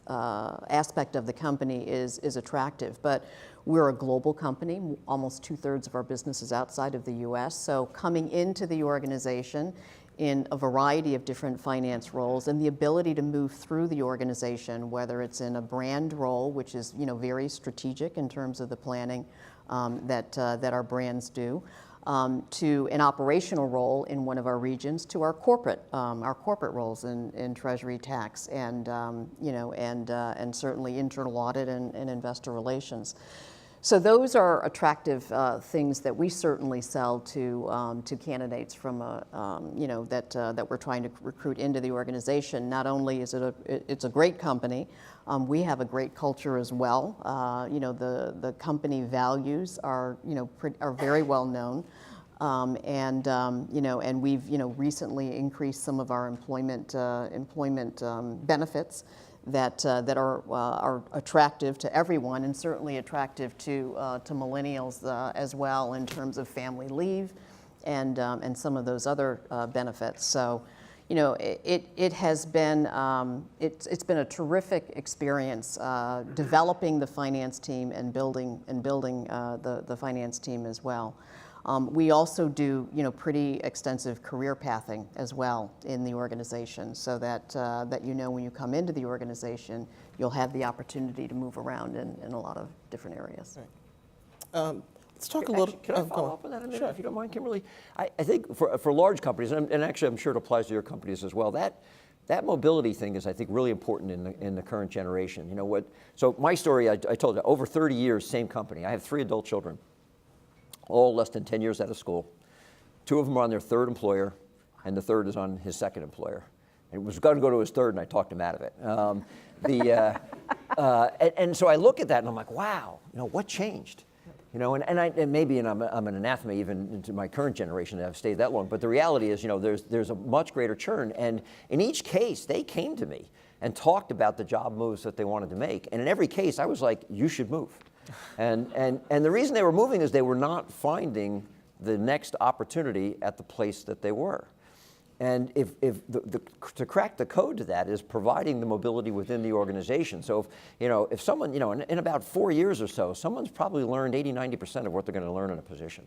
aspect of the company is attractive, but we're a global company. Almost 2/3 of our business is outside of the U.S. So coming into the organization in a variety of different finance roles and the ability to move through the organization, whether it's in a brand role, which is very strategic in terms of the planning that our brands do, to an operational role in one of our regions, to our corporate roles in treasury, tax, and certainly internal audit and investor relations. So those are attractive things that we certainly sell to candidates from that we're trying to recruit into the organization. Not only is it's a great company, we have a great culture as well. The company values are very well known. And we've recently increased some of our employment benefits that are attractive to everyone, and certainly attractive to millennials as well in terms of family leave and some of those other benefits. So it has been it's been a terrific experience developing the finance team and building the finance team as well. We also do, pretty extensive career pathing as well in the organization, so that when you come into the organization, you'll have the opportunity to move around in a lot of different areas. Right. Let's talk a little. Can I follow up on that a minute, Sure. if you don't mind, Kimberly? I think for large companies, and actually I'm sure it applies to your companies as well, that that mobility thing is, I think, really important in the current generation. You know what? So my story, I told you, over 30 years, same company. I have 3 adult children, all less than 10 years out of school. 2 of them are on their 3rd employer, and the 3rd is on his 2nd employer. And it was going to go to his 3rd, and I talked him out of it. And so I look at that, and I'm like, wow, you know, what changed? You know, and maybe I'm an anathema even into my current generation that I've stayed that long. But the reality is, you know, there's a much greater churn. And in each case, they came to me and talked about the job moves that they wanted to make. And in every case, I was like, you should move. And the reason they were moving is they were not finding the next opportunity at the place that they were. And to crack the code to that is providing the mobility within the organization. So if someone, you know, in about 4 years or so, someone's probably learned 80–90% of what they're going to learn in a position.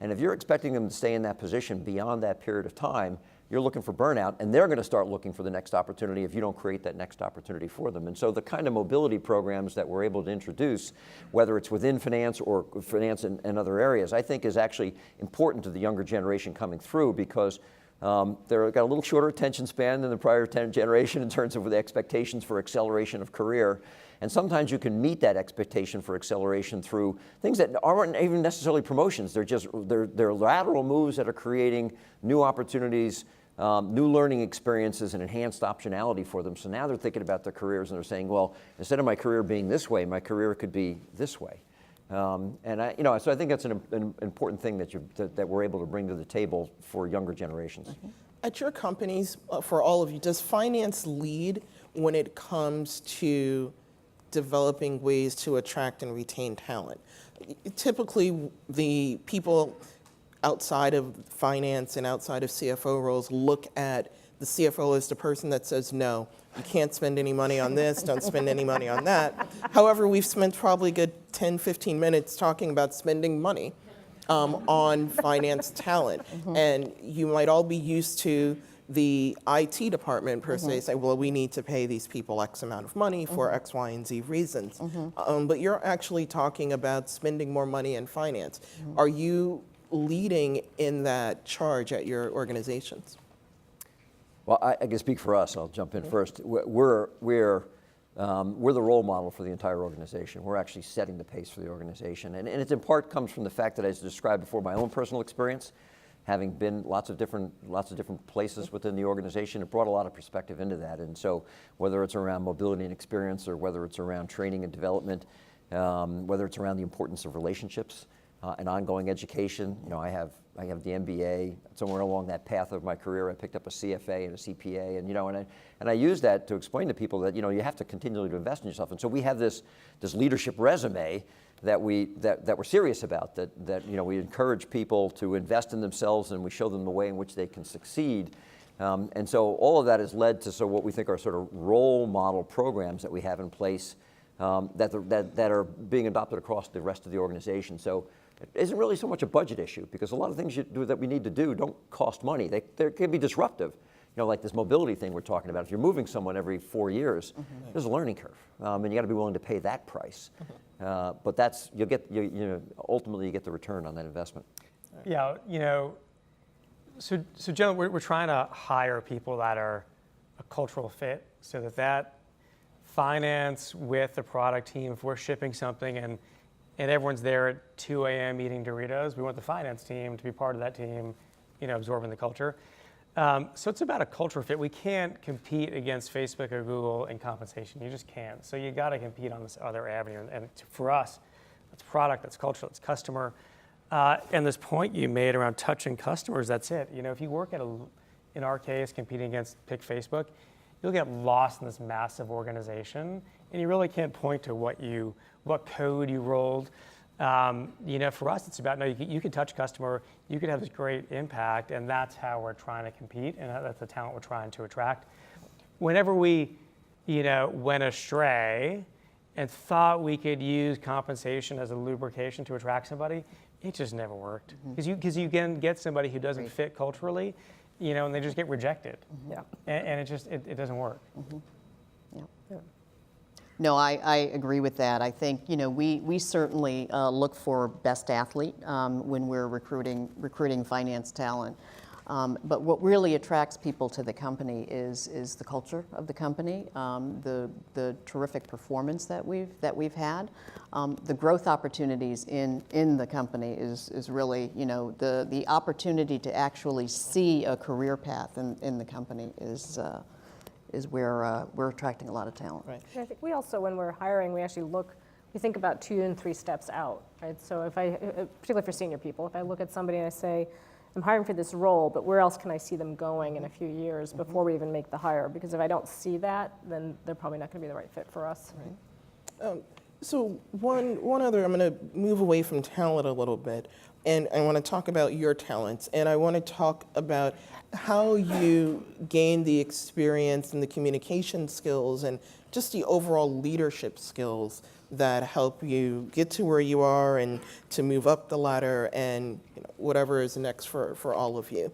And if you're expecting them to stay in that position beyond that period of time, you're looking for burnout, and they're going to start looking for the next opportunity if you don't create that next opportunity for them. And so the kind of mobility programs that we're able to introduce, whether it's within finance or finance and other areas, I think is actually important to the younger generation coming through, because they've got a little shorter attention span than the prior generation in terms of the expectations for acceleration of career. And sometimes you can meet that expectation for acceleration through things that aren't even necessarily promotions. They're lateral moves that are creating new opportunities, new learning experiences, and enhanced optionality for them. So now they're thinking about their careers, and they're saying, well, instead of my career being this way, my career could be this way. So I think that's an important thing that we're able to bring to the table for younger generations. At your companies, for all of you, does finance lead when it comes to developing ways to attract and retain talent? Typically, the people outside of finance and outside of CFO roles look at the CFO as the person that says, no, you can't spend any money on this, don't spend any money on that. However, we've spent probably a good 10, 15 minutes talking about spending money on finance talent. And you might all be used to the IT department per se say, well, we need to pay these people X amount of money for X, Y, and Z reasons. But you're actually talking about spending more money in finance. Are you leading in that charge at your organizations? Well, I can speak for us. I'll jump in first. We're the role model for the entire organization. We're actually setting the pace for the organization. And it in part comes from the fact that, as described before, my own personal experience, having been lots of different places within the organization, it brought a lot of perspective into that. And so whether it's around mobility and experience, or whether it's around training and development, whether it's around the importance of relationships and ongoing education, you know, I have the MBA. Somewhere along that path of my career, I picked up a CFA and a CPA, and and I use that to explain to people that you have to continually to invest in yourself. And so we have this leadership resume that we're serious about. That we encourage people to invest in themselves, and we show them the way in which they can succeed. And so all of that has led to what we think are sort of role model programs that we have in place that are being adopted across the rest of the organization. So it isn't really so much a budget issue, because a lot of things you do that we need to do don't cost money. They can be disruptive. Like this mobility thing we're talking about. If you're moving someone every 4 years, there's a learning curve, and you got to be willing to pay that price. But that's ultimately you get the return on that investment. Yeah, so generally we're trying to hire people that are a cultural fit, so that finance with the product team, if we're shipping something and everyone's there at 2 a.m. eating Doritos, we want the finance team to be part of that team, absorbing the culture. So it's about a culture fit. We can't compete against Facebook or Google in compensation. You just can't. So you got to compete on this other avenue. And for us, that's product, that's culture, that's customer. And this point you made around touching customers, that's it. If you work in our case, competing against pick Facebook, you'll get lost in this massive organization, and you really can't point to what code you rolled. For us, it's about, no, you can touch customer, you could have this great impact, and that's how we're trying to compete, and that's the talent we're trying to attract. Whenever we, went astray and thought we could use compensation as a lubrication to attract somebody, it just never worked. Because you can get somebody who doesn't fit culturally, and they just get rejected. Yeah. And it doesn't work. Yeah. No, I agree with that. I think we certainly look for best athlete when we're recruiting finance talent. But what really attracts people to the company is the culture of the company, the terrific performance that we've had, the growth opportunities in the company is really, the opportunity to actually see a career path in the company is where we're attracting a lot of talent. Right. I think we also, when we're hiring, we think about 2 and 3 steps out, right? So particularly for senior people, if I look at somebody and I say, I'm hiring for this role, but where else can I see them going in a few years before we even make the hire? Because if I don't see that, then they're probably not going to be the right fit for us. Right. So one other, I'm going to move away from talent a little bit, and I want to talk about your talents, and I want to talk about how you gain the experience and the communication skills and just the overall leadership skills that help you get to where you are and to move up the ladder and whatever is next for all of you.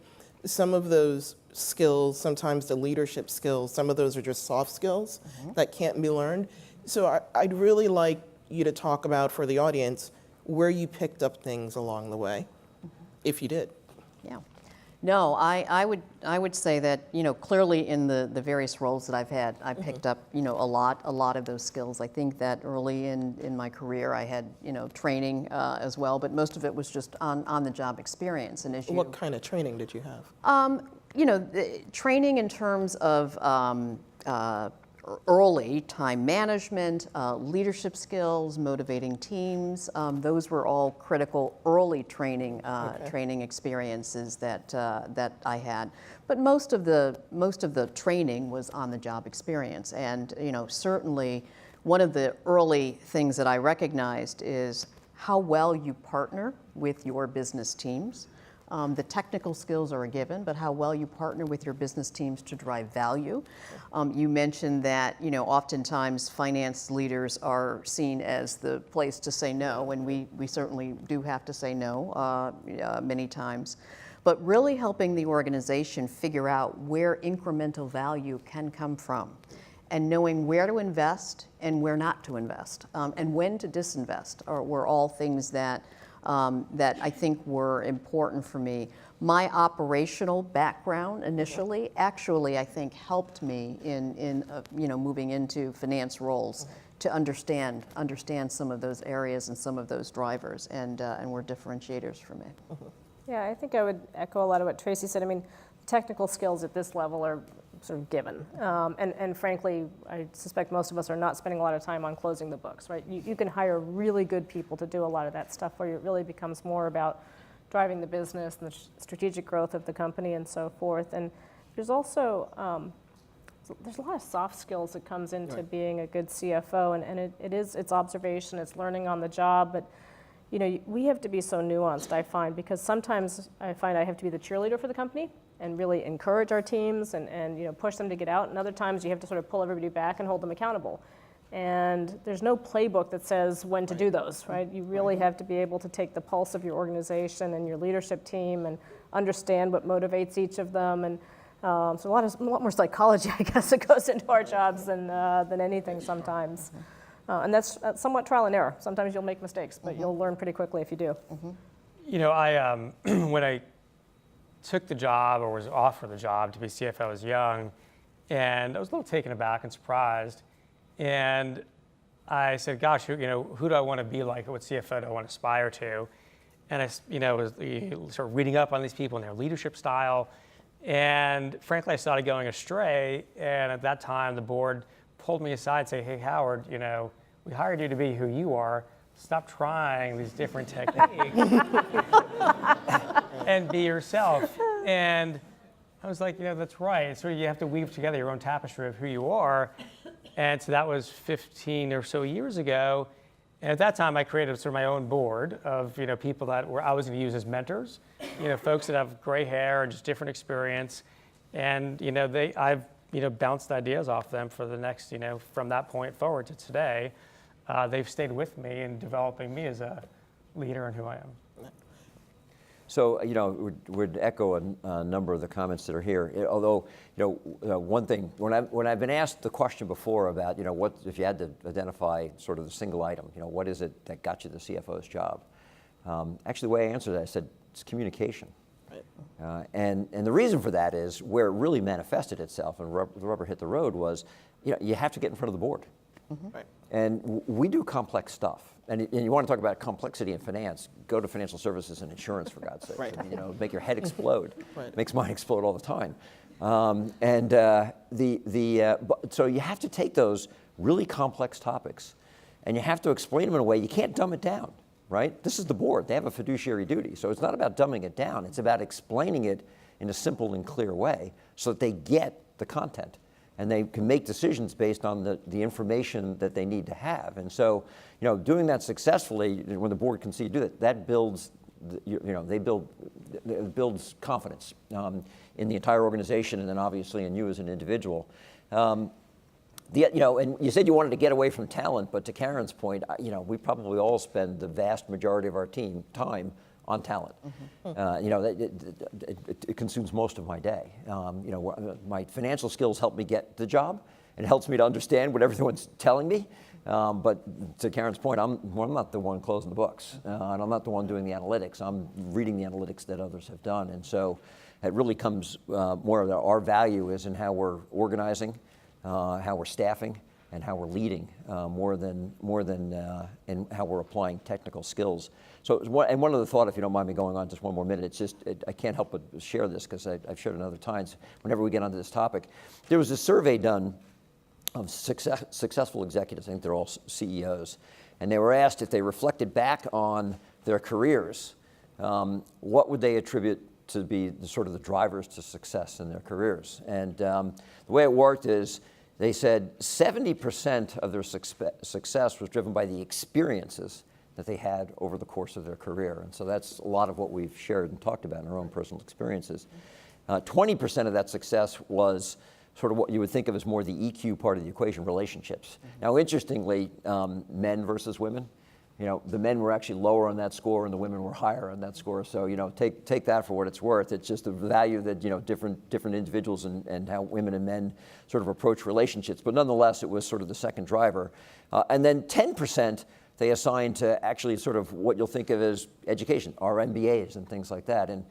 Some of those skills, sometimes the leadership skills, some of those are just soft skills that can't be learned. So I'd really like you to talk about, for the audience, where you picked up things along the way, if you did. Yeah. No, I would say that, clearly in the various roles that I've had, I picked up, a lot of those skills. I think that early in my career I had, training as well, but most of it was just on the job experience. And What kind of training did you have? Training in terms of early time management, leadership skills, motivating teams. Those were all critical early training experiences that I had. But most of the training was on the job experience. And certainly one of the early things that I recognized is how well you partner with your business teams. The technical skills are a given, but how well you partner with your business teams to drive value. You mentioned that, oftentimes finance leaders are seen as the place to say no, and we certainly do have to say no many times. But really helping the organization figure out where incremental value can come from, and knowing where to invest and where not to invest, and when to disinvest, were all things that I think were important for me. My operational background initially actually, I think, helped me in moving into finance roles to understand some of those areas and some of those drivers, and were differentiators for me. Yeah, I think I would echo a lot of what Tracy said. I mean, technical skills at this level are sort of given. And frankly, I suspect most of us are not spending a lot of time on closing the books, right? You can hire really good people to do a lot of that stuff, where it really becomes more about driving the business and the strategic growth of the company and so forth. And there's also, there's a lot of soft skills that comes into being a good CFO, and it's observation, it's learning on the job, but we have to be so nuanced, I find, because sometimes I find I have to be the cheerleader for the company and really encourage our teams and push them to get out. And other times you have to sort of pull everybody back and hold them accountable. And there's no playbook that says when to do those, right? You really have to be able to take the pulse of your organization and your leadership team and understand what motivates each of them. And so a lot more psychology, I guess, that goes into our jobs than anything sometimes. And that's somewhat trial and error. Sometimes you'll make mistakes, but you'll learn pretty quickly if you do. I when I took the job, or was offered the job to be CFO, I was young, and I was a little taken aback and surprised. And I said, gosh, who do I want to be like? What CFO do I want to aspire to? And I was sort of reading up on these people and their leadership style. And frankly, I started going astray. And at that time, the board pulled me aside and said, hey, Howard, we hired you to be who you are. Stop trying these different techniques and be yourself. And I was like, that's right. So you have to weave together your own tapestry of who you are. And so that was 15 or so years ago. And at that time, I created sort of my own board of people that I was going to use as mentors, folks that have gray hair and just different experience. And I've bounced ideas off them for the next, from that point forward to today. They've stayed with me in developing me as a leader and who I am. So, would echo a number of the comments that are here. Although, one thing, when I've been asked the question before about, what if you had to identify sort of the single item, what is it that got you the CFO's job? Actually, the way I answered that, I said it's communication. Right. And the reason for that is where it really manifested itself and the rubber hit the road was, you have to get in front of the board. Right. And we do complex stuff. And you want to talk about complexity in finance, go to financial services and insurance, for God's sake. Right. Make your head explode. Right. Makes mine explode all the time. So you have to take those really complex topics and you have to explain them in a way, you can't dumb it down, right? This is the board, they have a fiduciary duty. So it's not about dumbing it down, it's about explaining it in a simple and clear way so that they get the content and they can make decisions based on the information that they need to have. And so, doing that successfully, when the board can see you do that, that builds, it builds confidence in the entire organization and then obviously in you as an individual. And you said you wanted to get away from talent, but to Karen's point, we probably all spend the vast majority of our time on talent. It consumes most of my day. My financial skills help me get the job. It helps me to understand what everyone's telling me. But to Karen's point, I'm not the one closing the books, and I'm not the one doing the analytics. I'm reading the analytics that others have done, and so it really comes more of our value is in how we're organizing, how we're staffing, and how we're leading more than in how we're applying technical skills. So, and one other thought, if you don't mind me going on just one more minute, I can't help but share this because I've shared it other times whenever we get onto this topic. There was a survey done of successful executives, I think they're all CEOs, and they were asked if they reflected back on their careers, what would they attribute to be the drivers to success in their careers? And the way it worked is they said 70% of their success was driven by the experiences that they had over the course of their career. And so that's a lot of what we've shared and talked about in our own personal experiences. 20% of that success was sort of what you would think of as more the EQ part of the equation, relationships. Now, interestingly, men versus women, the men were actually lower on that score and the women were higher on that score. So, take that for what it's worth. It's just the value that, different individuals and how women and men sort of approach relationships. But nonetheless, it was sort of the second driver. And then 10% they assigned to actually sort of what you'll think of as education, our MBAs and things like that. And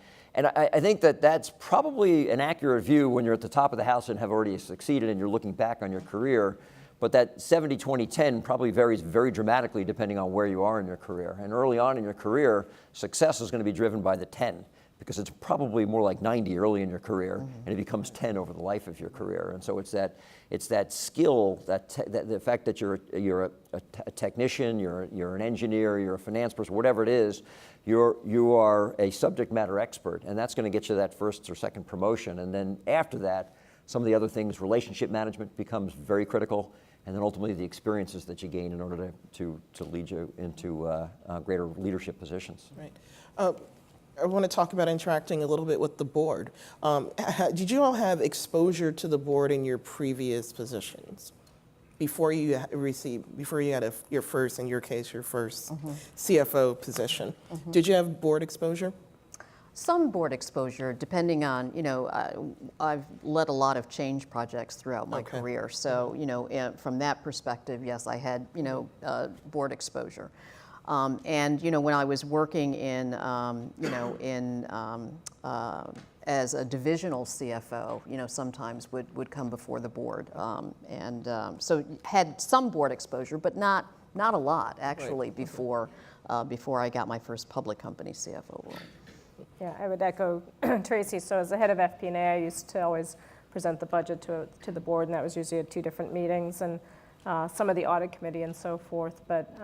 I think that that's probably an accurate view when you're at the top of the house and have already succeeded and you're looking back on your career. But that 70-20-10 probably varies very dramatically depending on where you are in your career. And early on in your career, success is going to be driven by the 10 because it's probably more like 90 early in your career, and it becomes 10 over the life of your career. And so it's that skill, the fact that you're a technician, you're an engineer, you're a finance person, whatever it is, you are a subject matter expert, and that's going to get you that first or second promotion. And then after that, some of the other things, relationship management becomes very critical, and then ultimately the experiences that you gain in order to lead you into greater leadership positions. Right. I want to talk about interacting a little bit with the board. Did you all have exposure to the board in your previous positions before you had your first CFO position? Did you have board exposure? Some board exposure, depending on, I've led a lot of change projects throughout my career. So, from that perspective, yes, I had, board exposure. And, when I was working in, as a divisional CFO, sometimes would come before the board. So had some board exposure, but not a lot, actually, before I got my first public company CFO role. Yeah, I would echo Tracy. So as the head of FP&A, I used to always present the budget to the board, and that was usually at 2 different meetings and some of the audit committee and so forth. But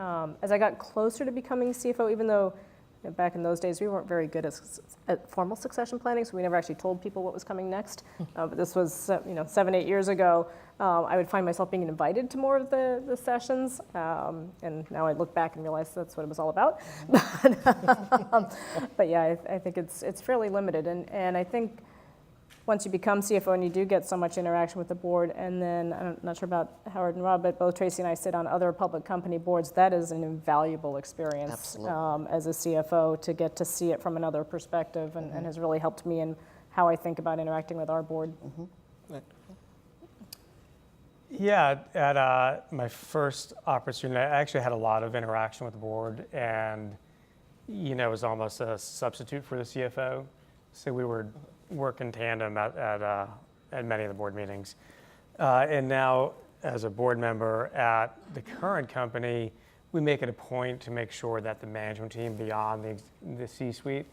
as I got closer to becoming CFO, even though back in those days we weren't very good at formal succession planning, so we never actually told people what was coming next. But this was 7-8 years ago. I would find myself being invited to more of the sessions, and now I look back and realize that's what it was all about. But yeah, I think it's fairly limited, and I think once you become CFO and you do get so much interaction with the board, and then I'm not sure about Howard and Rob, but both Tracy and I sit on other public company boards, that is an invaluable experience as a CFO to get to see it from another perspective, and has really helped me in how I think about interacting with our board. Right. Yeah, at my first opportunity, I actually had a lot of interaction with the board, and it was almost a substitute for the CFO. So we would work in tandem at many of the board meetings. And now, as a board member at the current company, we make it a point to make sure that the management team beyond the C-suite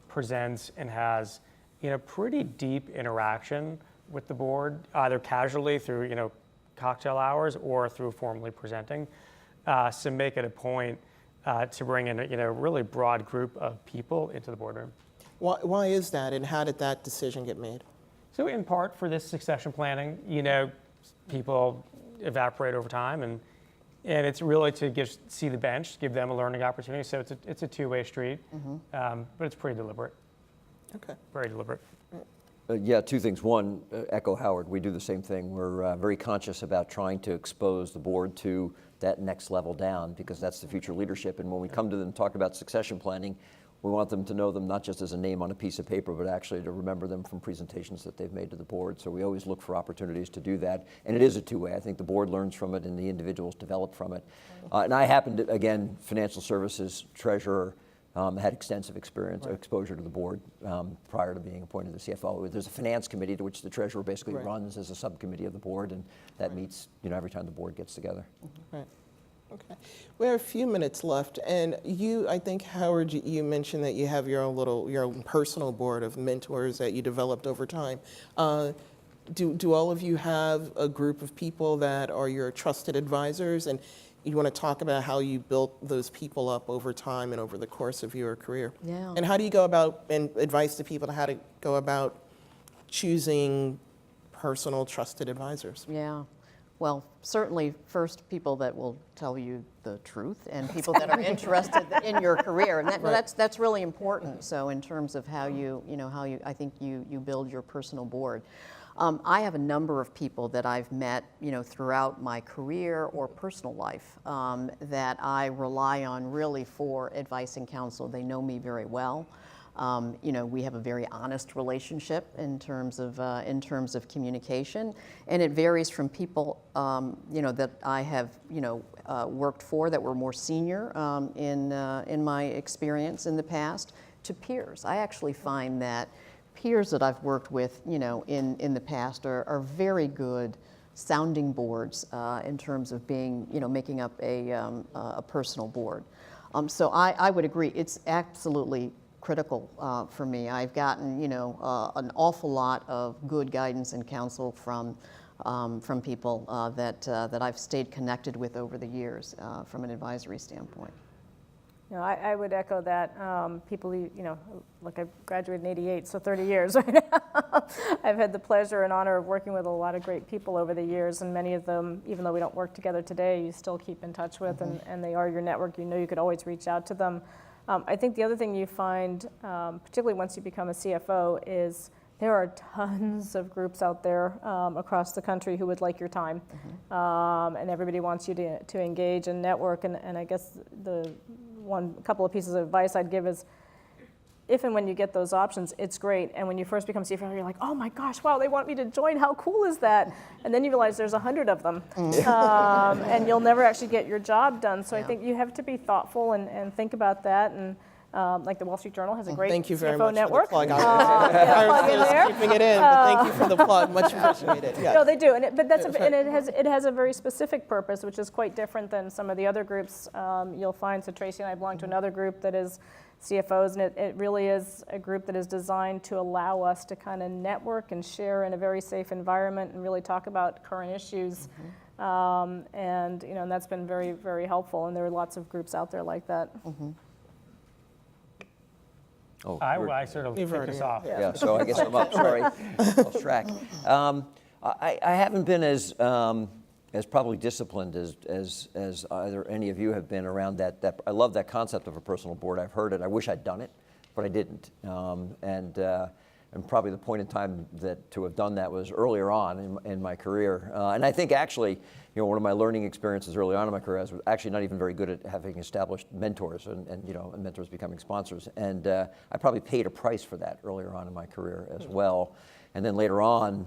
presents and has, pretty deep interaction with the board, either casually through, cocktail hours or through formally presenting. So make it a point to bring in a really broad group of people into the boardroom. Why is that, and how did that decision get made? So in part for this succession planning, people evaporate over time, and it's really to see the bench, give them a learning opportunity. So it's a two-way street, but it's pretty deliberate. Okay. Very deliberate. Yeah, two things. One, echo Howard, we do the same thing. We're very conscious about trying to expose the board to that next level down, because that's the future leadership. And when we come to them and talk about succession planning, we want them to know them not just as a name on a piece of paper, but actually to remember them from presentations that they've made to the board. So we always look for opportunities to do that. And it is a two-way. I think the board learns from it and the individuals develop from it. And I happen to, again, financial services treasurer, had extensive experience, exposure to the board prior to being appointed the CFO. There's a finance committee to which the treasurer basically runs as a subcommittee of the board, and that meets every time the board gets together. Right. Okay. We have a few minutes left, and I think, Howard, you mentioned that you have your own personal board of mentors that you developed over time. Do all of you have a group of people that are your trusted advisors, and you want to talk about how you built those people up over time and over the course of your career? Yeah. And how do you go about, and advice to people on how to go about choosing personal trusted advisors? Yeah. Well, certainly first people that will tell you the truth, and people that are interested in your career, and that's really important. So in terms of how I think you build your personal board. I have a number of people that I've met, throughout my career or personal life that I rely on really for advice and counsel. They know me very well. We have a very honest relationship in terms of communication, and it varies from people, that I have, worked for that were more senior in my experience in the past, to peers. I actually find that peers that I've worked with, in the past are very good sounding boards in terms of being, making up a personal board. So I would agree, it's absolutely critical for me. I've gotten, an awful lot of good guidance and counsel from people that I've stayed connected with over the years from an advisory standpoint. I would echo that. People, look, I graduated in '88, so 30 years right now. I've had the pleasure and honor of working with a lot of great people over the years, and many of them, even though we don't work together today, you still keep in touch with, and they are your network. You could always reach out to them. I think the other thing you find, particularly once you become a CFO, is there are tons of groups out there across the country who would like your time, and everybody wants you to engage and network. And I guess the couple of pieces of advice I'd give is, if and when you get those options, it's great. And when you first become CFO, you're like, oh my gosh, wow, they want me to join. How cool is that? And then you realize there's 100 of them, and you'll never actually get your job done. So I think you have to be thoughtful and think about that. And like the Wall Street Journal has a great Thank you very CFO much network. For the plug. I in was there. keeping it in, but thank you for the plug. Much appreciated. Yes. No, they do, and it has a very specific purpose, which is quite different than some of the other groups you'll find. So Tracy and I belong to another group that is CFOs, and it really is a group that is designed to allow us to kind of network and share in a very safe environment and really talk about current issues. And that's been very, very helpful. And there are lots of groups out there like that. Oh, I sort of kicked us off. yeah, so I guess I'm up. Sorry, lost track. I haven't been as probably disciplined as either any of you have been around that. I love that concept of a personal board. I've heard it. I wish I'd done it, but I didn't. And probably the point in time to have done that was earlier on in my career. And I think actually, one of my learning experiences early on in my career, I was actually not even very good at having established mentors and mentors becoming sponsors. And I probably paid a price for that earlier on in my career as well. And then later on,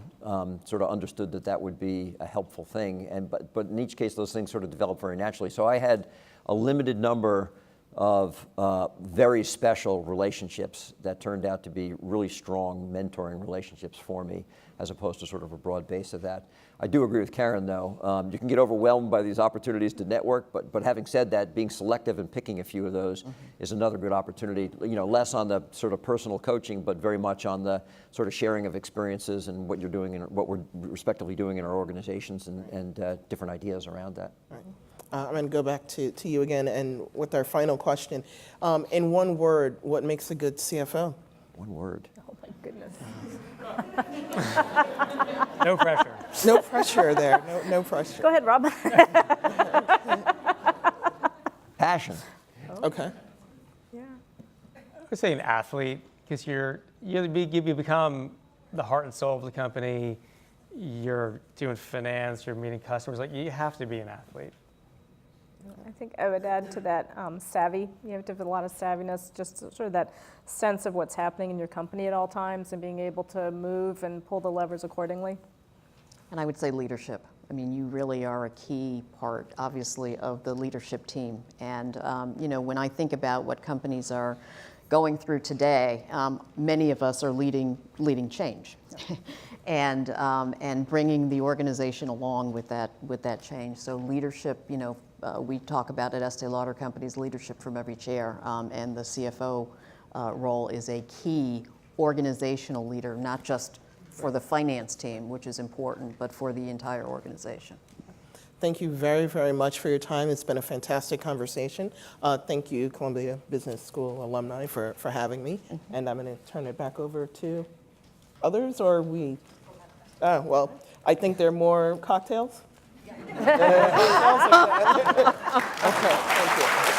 sort of understood that would be a helpful thing. But in each case, those things sort of developed very naturally. So I had a limited number of very special relationships that turned out to be really strong mentoring relationships for me, as opposed to sort of a broad base of that. I do agree with Karen, though. You can get overwhelmed by these opportunities to network, but having said that, being selective and picking a few of those is another good opportunity. Less on the sort of personal coaching, but very much on the sort of sharing of experiences and what you're doing and what we're respectively doing in our organizations and different ideas around that. Right. I'm going to go back to you again, and with our final question. In one word, what makes a good CFO? One word. Oh my goodness. No pressure. No pressure there. No pressure. Go ahead, Rob. Passion. Okay. Yeah. I would say an athlete, because you become the heart and soul of the company. You're doing finance, you're meeting customers. Like, you have to be an athlete. I think I would add to that savvy. You have to have a lot of savviness, just sort of that sense of what's happening in your company at all times and being able to move and pull the levers accordingly. And I would say leadership. I mean, you really are a key part, obviously, of the leadership team. And, when I think about what companies are going through today, many of us are leading change. and bringing the organization along with that change. So leadership, we talk about at Estee Lauder Companies leadership from every chair, and the CFO role is a key organizational leader, not just for the finance team, which is important, but for the entire organization. Thank you very, very much for your time. It's been a fantastic conversation. Thank you, Columbia Business School alumni, for having me. And I'm going to turn it back over to others, or we? Well, I think there are more cocktails. Okay, thank you.